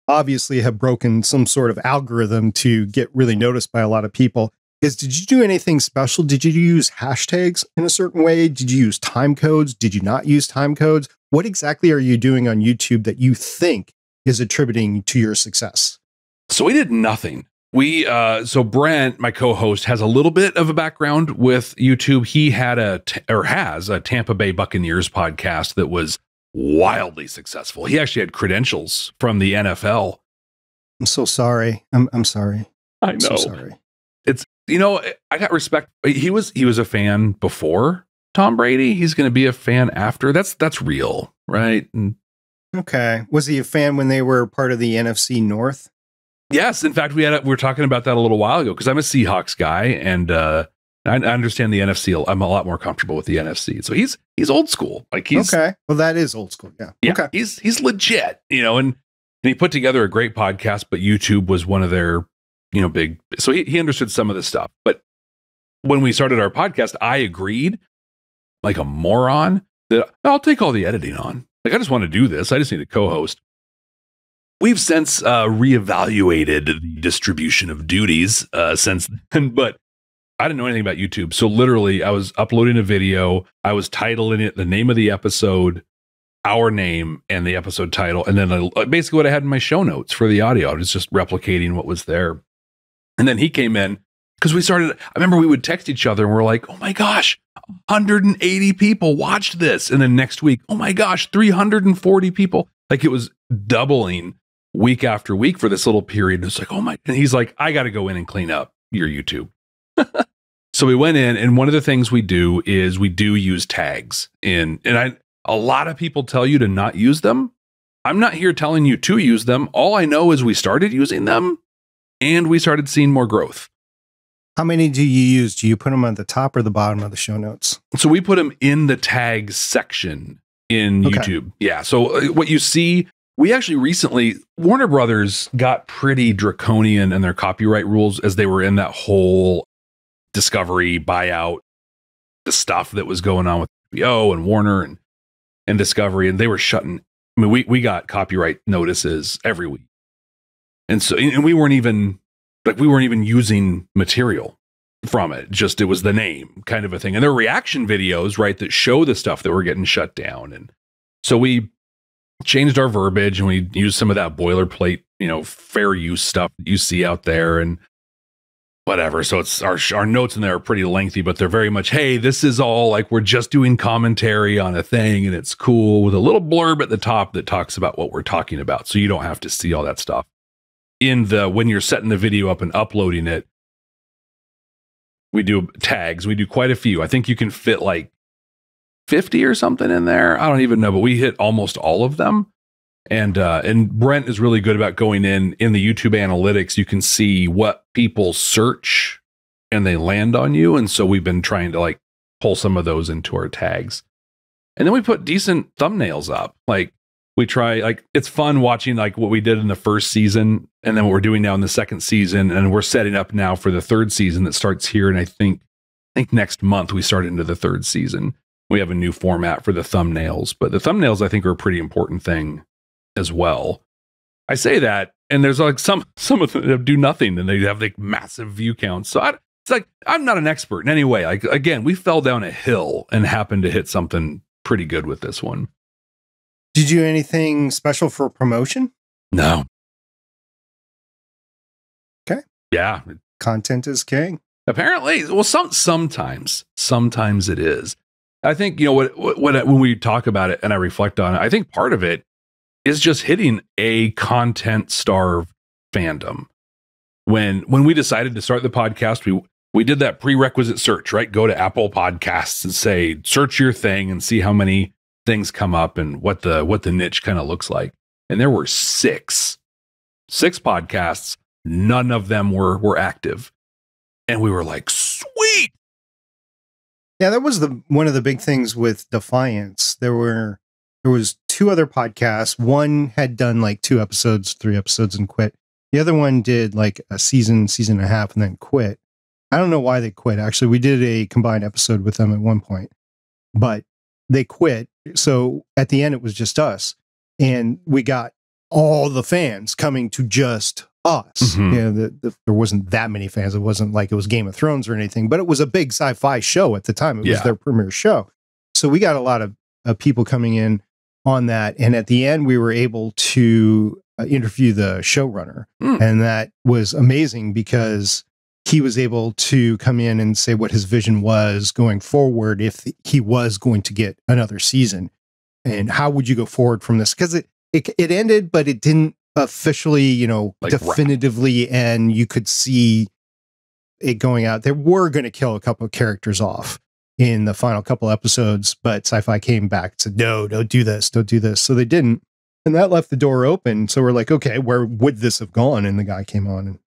obviously have broken some sort of algorithm to get really noticed by a lot of people, is did you do anything special? Did you use hashtags in a certain way? Did you use time codes? Did you not use time codes? What exactly are you doing on YouTube that you think is attributing to your success? So we did nothing. So Brent, my co-host, has a little bit of a background with YouTube. He had has a Tampa Bay Buccaneers podcast that was wildly successful. He actually had credentials from the NFL. I'm so sorry. I'm sorry. I know. So sorry. It's, I got respect. He was a fan before Tom Brady. He's going to be a fan after. That's real, right? And okay. Was he a fan when they were part of the NFC North? Yes. In fact, we were talking about that a little while ago, because I'm a Seahawks guy, and I understand the NFC. I'm a lot more comfortable with the NFC. So he's old school. Like he's okay. Well, that is old school. Yeah. Okay. He's legit, and he put together a great podcast, but YouTube was one of their, big. So he understood some of this stuff. But when we started our podcast, I agreed like a moron that I'll take all the editing on. Like, I just want to do this. I just need a co-host. We've since reevaluated the distribution of duties since then, but I didn't know anything about YouTube. So literally, I was uploading a video. I was titling it the name of the episode, our name, and the episode title. And then basically what I had in my show notes for the audio. I was just replicating what was there. And then he came in, because we started, I remember we would text each other and we're like, oh my gosh, 180 people watched this. And then next week, oh my gosh, 340 people. Like, it was doubling week after week for this little period. And it's like, oh my, and he's like, I got to go in and clean up your YouTube. So we went in, and one of the things we do is we do use tags a lot of people tell you to not use them. I'm not here telling you to use them. All I know is we started using them and we started seeing more growth. How many do you use? Do you put them on the top or the bottom of the show notes? So we put them in the tags section in YouTube. Yeah. So what you see, we actually recently, Warner Brothers got pretty draconian in their copyright rules as they were in that whole Discovery buyout, the stuff that was going on with HBO and Warner and Discovery, and they were shutting. I mean, we got copyright notices every week. And so, and we weren't even using material from it. Just, it was the name kind of a thing. And there are reaction videos, right, that show the stuff that were getting shut down. And so we changed our verbiage and we used some of that boilerplate, fair use stuff that you see out there and whatever. So it's our notes in there are pretty lengthy, but they're very much, hey, this is all like, we're just doing commentary on a thing and it's cool, with a little blurb at the top that talks about what we're talking about. So you don't have to see all that stuff when you're setting the video up and uploading it. We do tags. We do quite a few. I think you can fit like 50 or something in there. I don't even know, but we hit almost all of them. And Brent is really good about going in the YouTube analytics. You can see what people search and they land on you. And so we've been trying to like pull some of those into our tags. And then we put decent thumbnails up. Like we try, like, it's fun watching like what we did in the first season and then what we're doing now in the second season. And we're setting up now for the third season that starts here. And I think next month we start into the third season. We have a new format for the thumbnails, but the thumbnails I think are a pretty important thing as well. I say that, and there's like some of them that do nothing and they have like massive view counts. So it's like, I'm not an expert in any way. Like, again, we fell down a hill and happened to hit something pretty good with this one. Did you do anything special for promotion? No. Okay. Yeah. Content is king. Apparently. Well, sometimes it is. I think, when we talk about it and I reflect on it, I think part of it is just hitting a content-starved fandom. When we decided to start the podcast, we did that prerequisite search, right? Go to Apple Podcasts and say, search your thing and see how many things come up and what the niche kind of looks like. And there were six podcasts. None of them were active. And we were like, sweet. Yeah, that was one of the big things with Defiance. There was two other podcasts. One had done like 2 episodes, 3 episodes and quit. The other one did like a season and a half and then quit. I don't know why they quit. Actually, we did a combined episode with them at one point, but they quit. So at the end, it was just us. And we got all the fans coming to just us. Mm-hmm. There wasn't that many fans. It wasn't like it was Game of Thrones or anything, but it was a big sci-fi show at the time. It was their premiere show. So we got a lot of people coming in on that. And at the end, we were able to interview the showrunner. And that was amazing because he was able to come in and say what his vision was going forward if he was going to get another season. And how would you go forward from this? Because it ended, but it didn't officially, like definitively end. You could see it going out. They were going to kill a couple of characters off in the final couple episodes, but Sci-Fi came back and said, no, don't do this. So they didn't. And that left the door open. So we're like, okay, where would this have gone? And the guy came on and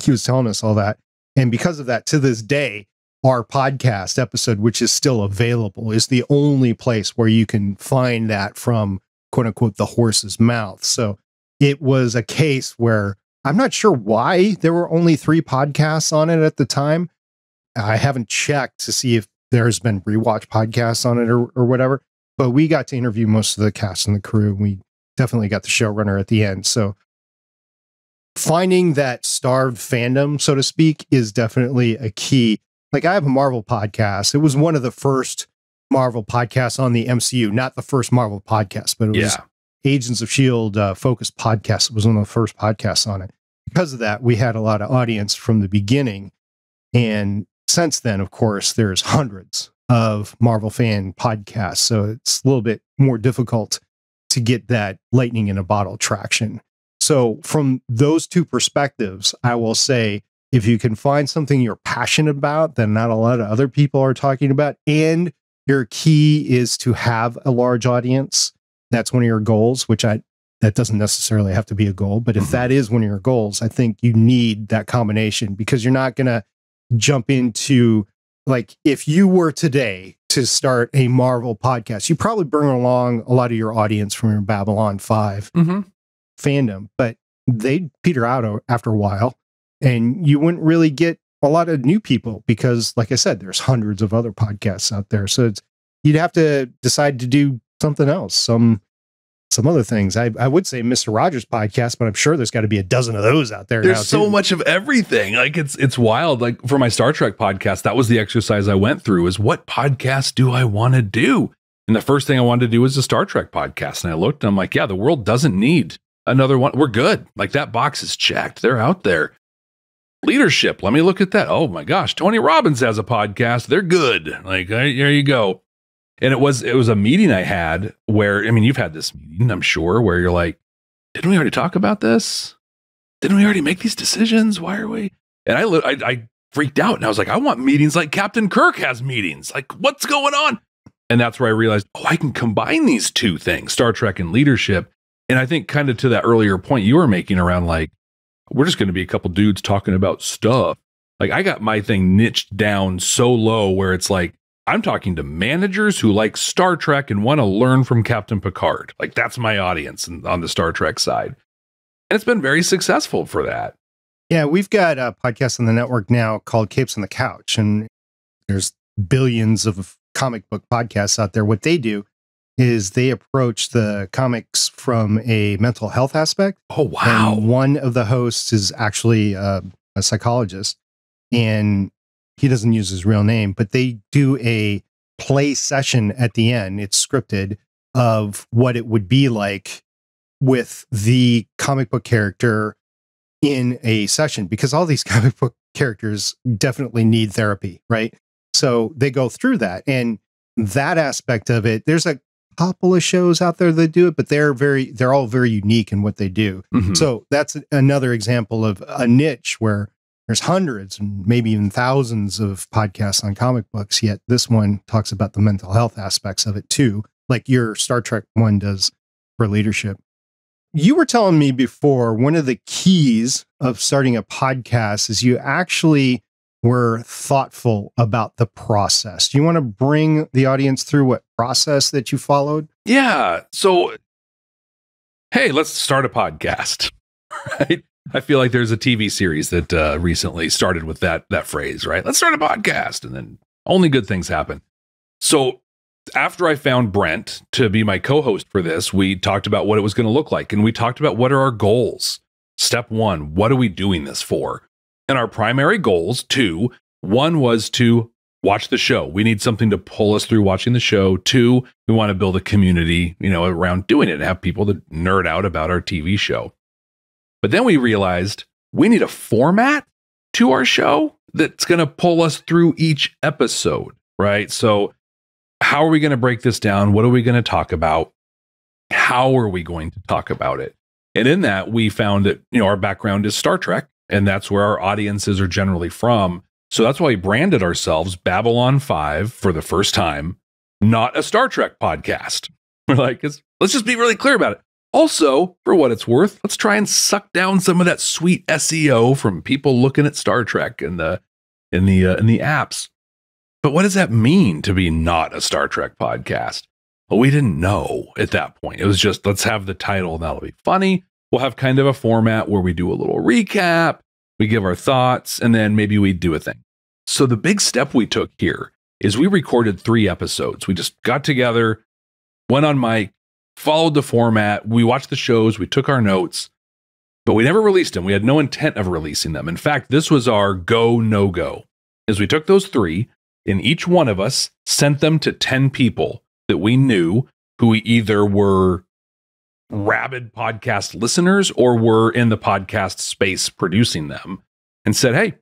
he was telling us all that. And because of that, to this day, our podcast episode, which is still available, is the only place where you can find that from, quote unquote, the horse's mouth. So it was a case where I'm not sure why there were only 3 podcasts on it at the time. I haven't checked to see if there's been rewatch podcasts on it or whatever, but we got to interview most of the cast and the crew. We definitely got the showrunner at the end. So finding that starved fandom, so to speak, is definitely a key. Like, I have a Marvel podcast. It was one of the first Marvel podcasts on the MCU, not the first Marvel podcast, but it was Agents of S.H.I.E.L.D. focused podcast. It was one of the first podcasts on it. Because of that, we had a lot of audience from the beginning. And since then, of course, there's hundreds of Marvel fan podcasts. So it's a little bit more difficult to get that lightning in a bottle traction. So from those two perspectives, I will say, if you can find something you're passionate about that not a lot of other people are talking about, and your key is to have a large audience, that's one of your goals, that doesn't necessarily have to be a goal. But if that is one of your goals, I think you need that combination, because you're not going to jump into, like, if you were today to start a Marvel podcast, you probably bring along a lot of your audience from your Babylon 5 fandom, but they'd peter out after a while, and you wouldn't really get a lot of new people because, like I said, there's hundreds of other podcasts out there. So you'd have to decide to do something else, some other things. I would say Mr. Rogers podcast, but I'm sure there's got to be a dozen of those out there. There's so much of everything. Like it's wild. Like for my Star Trek podcast, that was the exercise I went through, is what podcast do I want to do? And the first thing I wanted to do was a Star Trek podcast. And I looked and I'm like, yeah, the world doesn't need another one. We're good. Like that box is checked. They're out there. Leadership. Let me look at that. Oh my gosh. Tony Robbins has a podcast. They're good. Like, there you go. And it was a meeting I had where, I mean, you've had this meeting, I'm sure, where you're like, didn't we already talk about this? Didn't we already make these decisions? Why are we? And I freaked out and I was like, I want meetings like Captain Kirk has meetings. Like, what's going on? And that's where I realized, oh, I can combine these two things, Star Trek and leadership. And I think kind of to that earlier point you were making around, like, we're just going to be a couple dudes talking about stuff. Like, I got my thing niched down so low where it's like, I'm talking to managers who like Star Trek and want to learn from Captain Picard. Like, that's my audience on the Star Trek side. And it's been very successful for that. Yeah, we've got a podcast on the network now called Capes on the Couch, and there's billions of comic book podcasts out there. What they do is they approach the comics from a mental health aspect. Oh, wow. And one of the hosts is actually a psychologist, and he doesn't use his real name, but they do a play session at the end. It's scripted, of what it would be like with the comic book character in a session, because all these comic book characters definitely need therapy, right? So they go through that, and that aspect of it, there's a couple of shows out there that do it, but they're all very unique in what they do. So that's another example of a niche where there's hundreds and maybe even thousands of podcasts on comic books, yet this one talks about the mental health aspects of it too, like your Star Trek one does for leadership. You were telling me before, one of the keys of starting a podcast is you actually were thoughtful about the process. Do you want to bring the audience through what process that you followed? Yeah. So, hey, let's start a podcast, right? I feel like there's a TV series that recently started with that phrase, right? Let's start a podcast, and then only good things happen. So after I found Brent to be my co-host for this, we talked about what it was going to look like, and we talked about what are our goals. Step one, what are we doing this for? And our primary goals, one was to watch the show. We need something to pull us through watching the show. Two, we want to build a community, around doing it and have people that nerd out about our TV show. But then we realized we need a format to our show that's going to pull us through each episode, right? So how are we going to break this down? What are we going to talk about? How are we going to talk about it? And in that, we found that, our background is Star Trek, and that's where our audiences are generally from. So that's why we branded ourselves Babylon 5 for the first time, not a Star Trek podcast. We're like, let's just be really clear about it. Also, for what it's worth, let's try and suck down some of that sweet SEO from people looking at Star Trek in the apps. But what does that mean to be not a Star Trek podcast? Well, we didn't know at that point. It was just, let's have the title, and that'll be funny. We'll have kind of a format where we do a little recap, we give our thoughts, and then maybe we do a thing. So the big step we took here is we recorded 3 episodes. We just got together, went on mic, followed the format. We watched the shows. We took our notes, but we never released them. We had no intent of releasing them. In fact, this was our go, no go. As we took those 3, and each one of us sent them to 10 people that we knew who either were rabid podcast listeners or were in the podcast space producing them, and said, hey,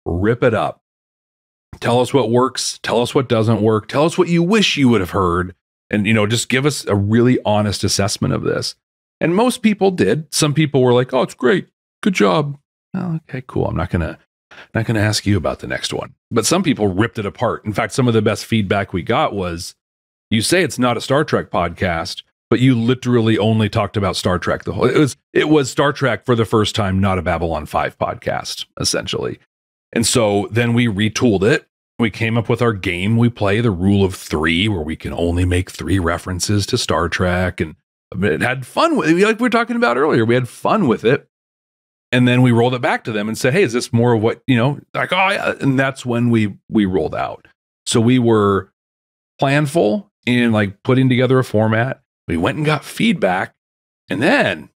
rip it up. Tell us what works. Tell us what doesn't work. Tell us what you wish you would have heard. And, just give us a really honest assessment of this. And most people did. Some people were like, oh, it's great. Good job. Oh, okay, cool. I'm not going to ask you about the next one. But some people ripped it apart. In fact, some of the best feedback we got was, you say it's not a Star Trek podcast, but you literally only talked about Star Trek. It was Star Trek for the first time, not a Babylon 5 podcast, essentially. And so then we retooled it. We came up with our game we play, the rule of 3, where we can only make 3 references to Star Trek. And it had fun with it, like we were talking about earlier. We had fun with it. And then we rolled it back to them and said, hey, is this more of what, like, oh, yeah. And that's when we rolled out. So we were planful in like putting together a format. We went and got feedback, and then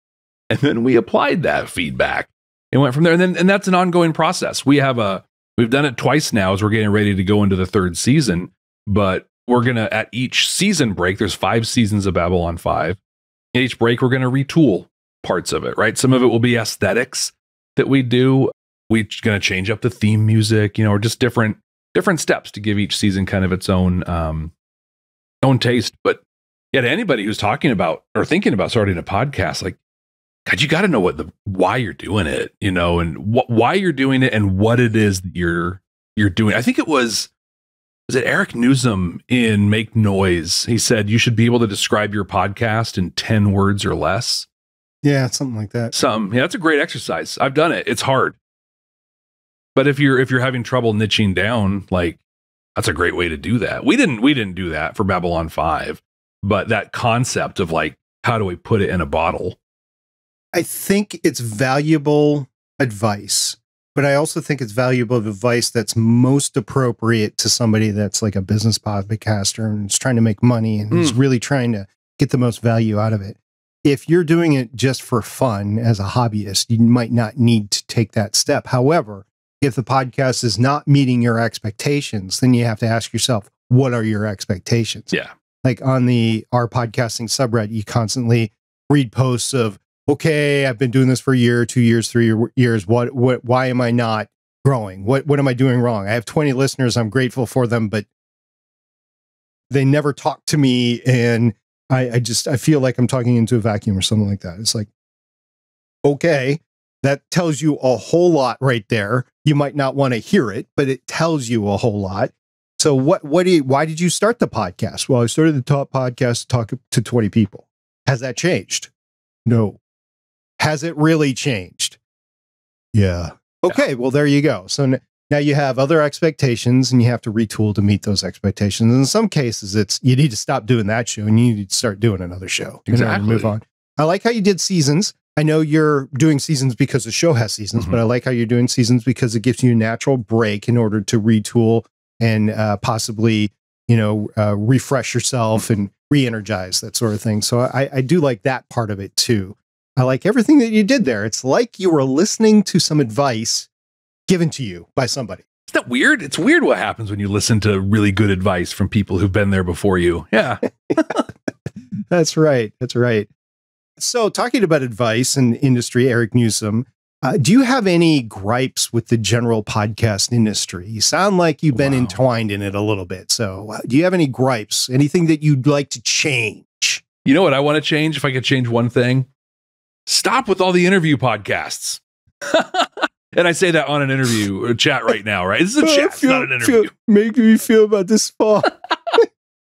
we applied that feedback and went from there. And that's an ongoing process. We've done it twice now as we're getting ready to go into the 3rd season, but we're going to, at each season break, there's 5 seasons of Babylon 5. At each break, we're going to retool parts of it, right? Some of it will be aesthetics that we do. We're going to change up the theme music, or just different steps to give each season kind of its own taste. But yeah, to anybody who's talking about or thinking about starting a podcast, like, God, you got to know why you're doing it, and why you're doing it and what it is that you're doing. I think it was it Eric Newsom in Make Noise? He said you should be able to describe your podcast in 10 words or less. Yeah, something like that. Yeah, that's a great exercise. I've done it. It's hard. But if you're having trouble niching down, like, that's a great way to do that. We didn't do that for Babylon 5, but that concept of like, how do we put it in a bottle? I think it's valuable advice, but I also think it's valuable advice that's most appropriate to somebody that's like a business podcaster and is trying to make money and is really trying to get the most value out of it. If you're doing it just for fun as a hobbyist, you might not need to take that step. However, if the podcast is not meeting your expectations, then you have to ask yourself, what are your expectations? Yeah. Like on our podcasting subreddit, you constantly read posts of, okay, I've been doing this for a year, 2 years, 3 years. Why am I not growing? What am I doing wrong? I have 20 listeners. I'm grateful for them, but they never talk to me. And I feel like I'm talking into a vacuum or something like that. It's like, okay, that tells you a whole lot right there. You might not want to hear it, but it tells you a whole lot. So why did you start the podcast? Well, I started the top podcast to talk to 20 people. Has that changed? No. Has it really changed? Yeah. Okay, well, there you go. So now you have other expectations and you have to retool to meet those expectations. In some cases, you need to stop doing that show and you need to start doing another show. Exactly. Move on. I like how you did seasons. I know you're doing seasons because the show has seasons, but I like how you're doing seasons because it gives you a natural break in order to retool and possibly, refresh yourself and re-energize, that sort of thing. So I do like that part of it too. I like everything that you did there. It's like you were listening to some advice given to you by somebody. Isn't that weird? It's weird what happens when you listen to really good advice from people who've been there before you. Yeah. That's right. That's right. So talking about advice and industry, Eric Newsom, do you have any gripes with the general podcast industry? You sound like you've been entwined in it a little bit. So do you have any gripes? Anything that you'd like to change? You know what I want to change? If I could change one thing, stop with all the interview podcasts. And I say that on an interview chat right now, right? This is a chat, it's not an interview. Make me feel about this fall.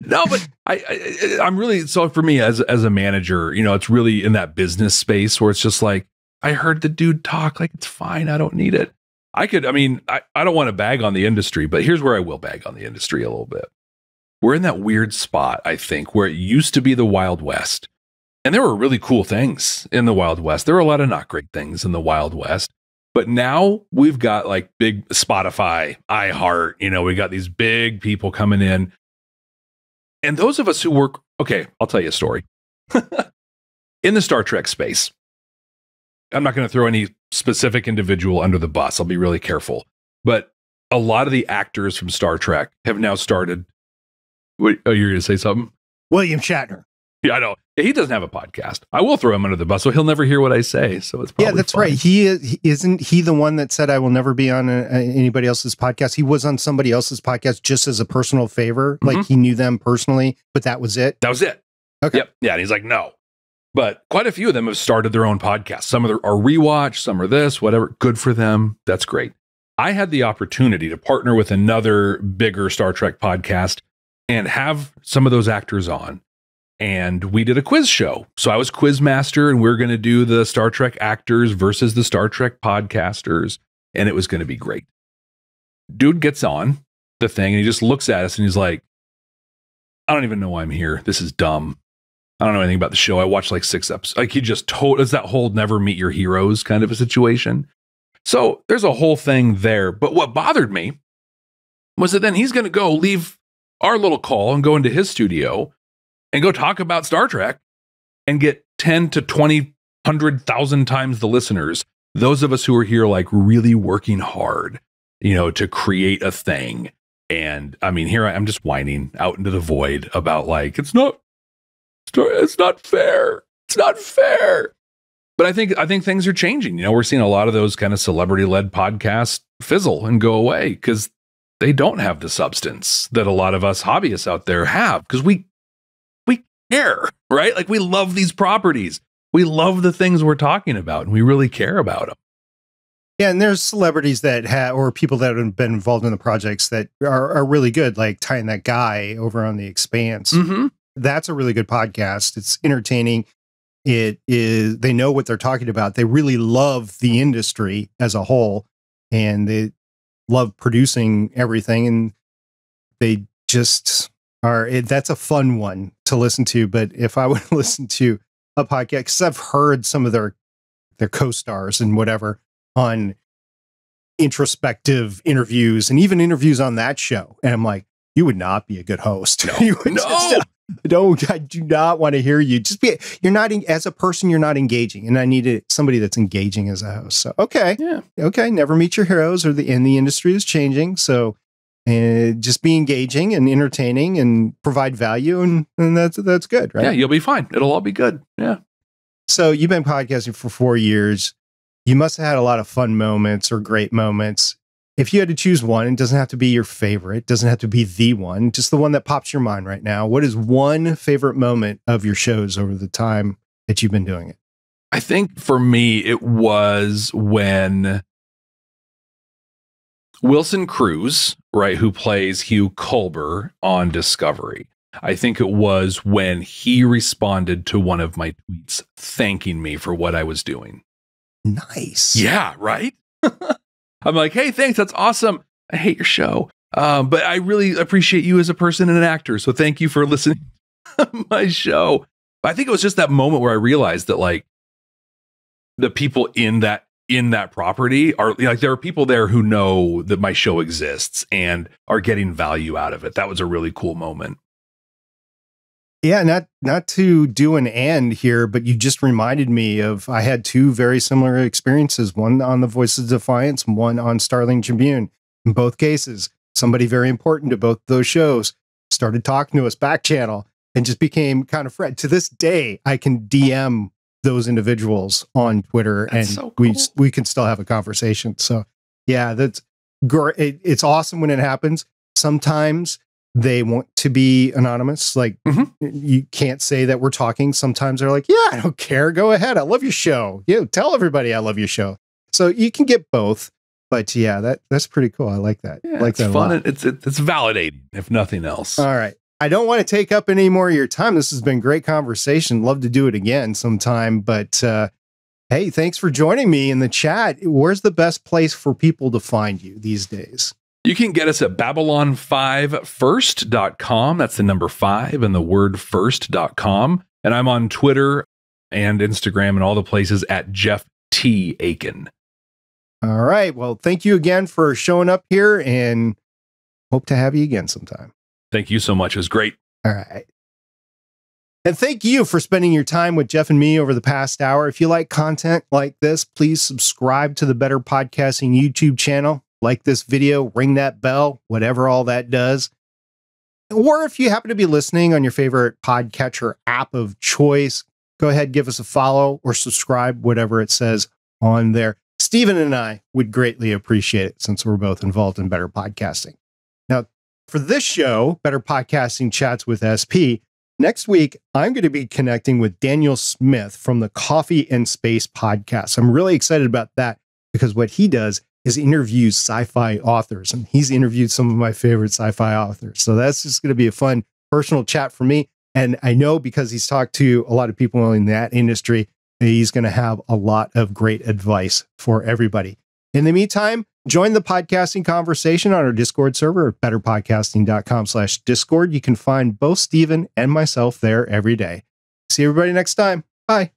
No, but I'm really, so for me as a manager, it's really in that business space where it's just like, I heard the dude talk, like, it's fine. I don't need it. I don't want to bag on the industry, but here's where I will bag on the industry a little bit. We're in that weird spot, I think, where it used to be the Wild West. And there were really cool things in the Wild West. There were a lot of not great things in the Wild West. But now we've got like big Spotify, iHeart, we got these big people coming in. And those of us who work, okay, I'll tell you a story. In the Star Trek space, I'm not going to throw any specific individual under the bus. I'll be really careful. But a lot of the actors from Star Trek have now started. You're going to say something? William Shatner. Yeah, I know. He doesn't have a podcast. I will throw him under the bus, so he'll never hear what I say. So it's probably that's fine. right. Isn't he the one that said I will never be on anybody else's podcast? He was on somebody else's podcast just as a personal favor, like he knew them personally, but that was it. That was it. Okay. Yep. Yeah, and he's like, no. But quite a few of them have started their own podcasts. Some are rewatch, some are this, whatever. Good for them. That's great. I had the opportunity to partner with another bigger Star Trek podcast and have some of those actors on. And we did a quiz show. So I was quiz master, and we we're going to do the Star Trek actors versus the Star Trek podcasters. And it was going to be great. dude gets on the thing and he just looks at us and he's like, I don't even know why I'm here. This is dumb. I don't know anything about the show. I watched like 6 episodes. Like he just told us that whole never meet your heroes kind of a situation. So there's a whole thing there. But what bothered me was that then he's going to go leave our little call and go into his studio and go talk about Star Trek and get 10 to 20, 100,000 times the listeners. Those of us who are here, like really working hard, you know, to create a thing. And I mean, here I'm just whining out into the void about like, it's not fair. It's not fair. But I think things are changing. You know, we're seeing a lot of those kind of celebrity-led podcasts fizzle and go away because they don't have the substance that a lot of us hobbyists out there have, because we care, right? Like we love these properties. We love the things we're talking about and we really care about them. Yeah, and there's celebrities that have, or people that have been involved in the projects that are really good, like Tying That Guy over on The Expanse. Mm-hmm. That's a really good podcast. It's entertaining. It is, they know what they're talking about. They really love the industry as a whole, and they love producing everything. And they just are, that's a fun one to listen to. But if I would listen to a podcast, because I've heard some of their co-stars and whatever on introspective interviews and even interviews on that show. And I'm like, you would not be a good host. No, I do not want to hear you. You're not, as a person, you're not engaging. And I needed somebody that's engaging as a host. So, okay. Never meet your heroes, and the industry is changing. So just be engaging and entertaining and provide value. And that's good, right? Yeah, you'll be fine. It'll all be good. Yeah. So you've been podcasting for 4 years. You must have had a lot of fun moments or great moments. If you had to choose one, it doesn't have to be your favorite, it doesn't have to be the one, just the one that pops your mind right now. What is one favorite moment of your shows over the time that you've been doing it? I think for me, it was when Wilson Cruz, right, who plays Hugh Culber on Discovery, I think it was when he responded to one of my tweets thanking me for what I was doing. Nice. Yeah, right? I'm like, hey, thanks. That's awesome. I hate your show. But I really appreciate you as a person and an actor. So thank you for listening to my show. But I think it was just that moment where I realized that like the people in that property are like, there are people there who know that my show exists and are getting value out of it. That was a really cool moment. Yeah, not to do an end here, but you just reminded me of, I had 2 very similar experiences, one on the Voices of Defiance and one on Starling Tribune. In both cases, somebody very important to both those shows started talking to us back channel and just became kind of friends. To this day, I can DM those individuals on Twitter. That's and so cool. we can still have a conversation. So yeah, that's great. It's awesome when it happens. Sometimes they want to be anonymous. Like you can't say that we're talking. Sometimes they're like, yeah, I don't care. Go ahead. I love your show. Tell everybody I love your show. So you can get both, but yeah, that's pretty cool. I like that. Yeah, like it's that fun. It's validating if nothing else. All right. I don't want to take up any more of your time. This has been great conversation. Love to do it again sometime, but hey, thanks for joining me in the chat. Where's the best place for people to find you these days? You can get us at Babylon5first.com. That's the number 5 and the word first.com. And I'm on Twitter and Instagram and all the places at Jeff T. Akin. All right. Well, thank you again for showing up here and hope to have you again sometime. Thank you so much. It was great. All right. And thank you for spending your time with Jeff and me over the past hour. If you like content like this, please subscribe to the Better Podcasting YouTube channel. Like this video, ring that bell, whatever all that does. Or if you happen to be listening on your favorite podcatcher app of choice, go ahead, give us a follow or subscribe, whatever it says on there. Stephen and I would greatly appreciate it since we're both involved in Better Podcasting. Now, for this show, Better Podcasting Chats with SP, next week, I'm going to be connecting with Daniel Smith from the Coffee and Space podcast. I'm really excited about that because what he does is interviews sci-fi authors, and he's interviewed some of my favorite sci-fi authors. So that's just going to be a fun personal chat for me. And I know because he's talked to a lot of people in that industry, he's going to have a lot of great advice for everybody. In the meantime, Join the podcasting conversation on our Discord server at betterpodcasting.com/Discord. You can find both Stephen and myself there every day. See everybody next time. Bye.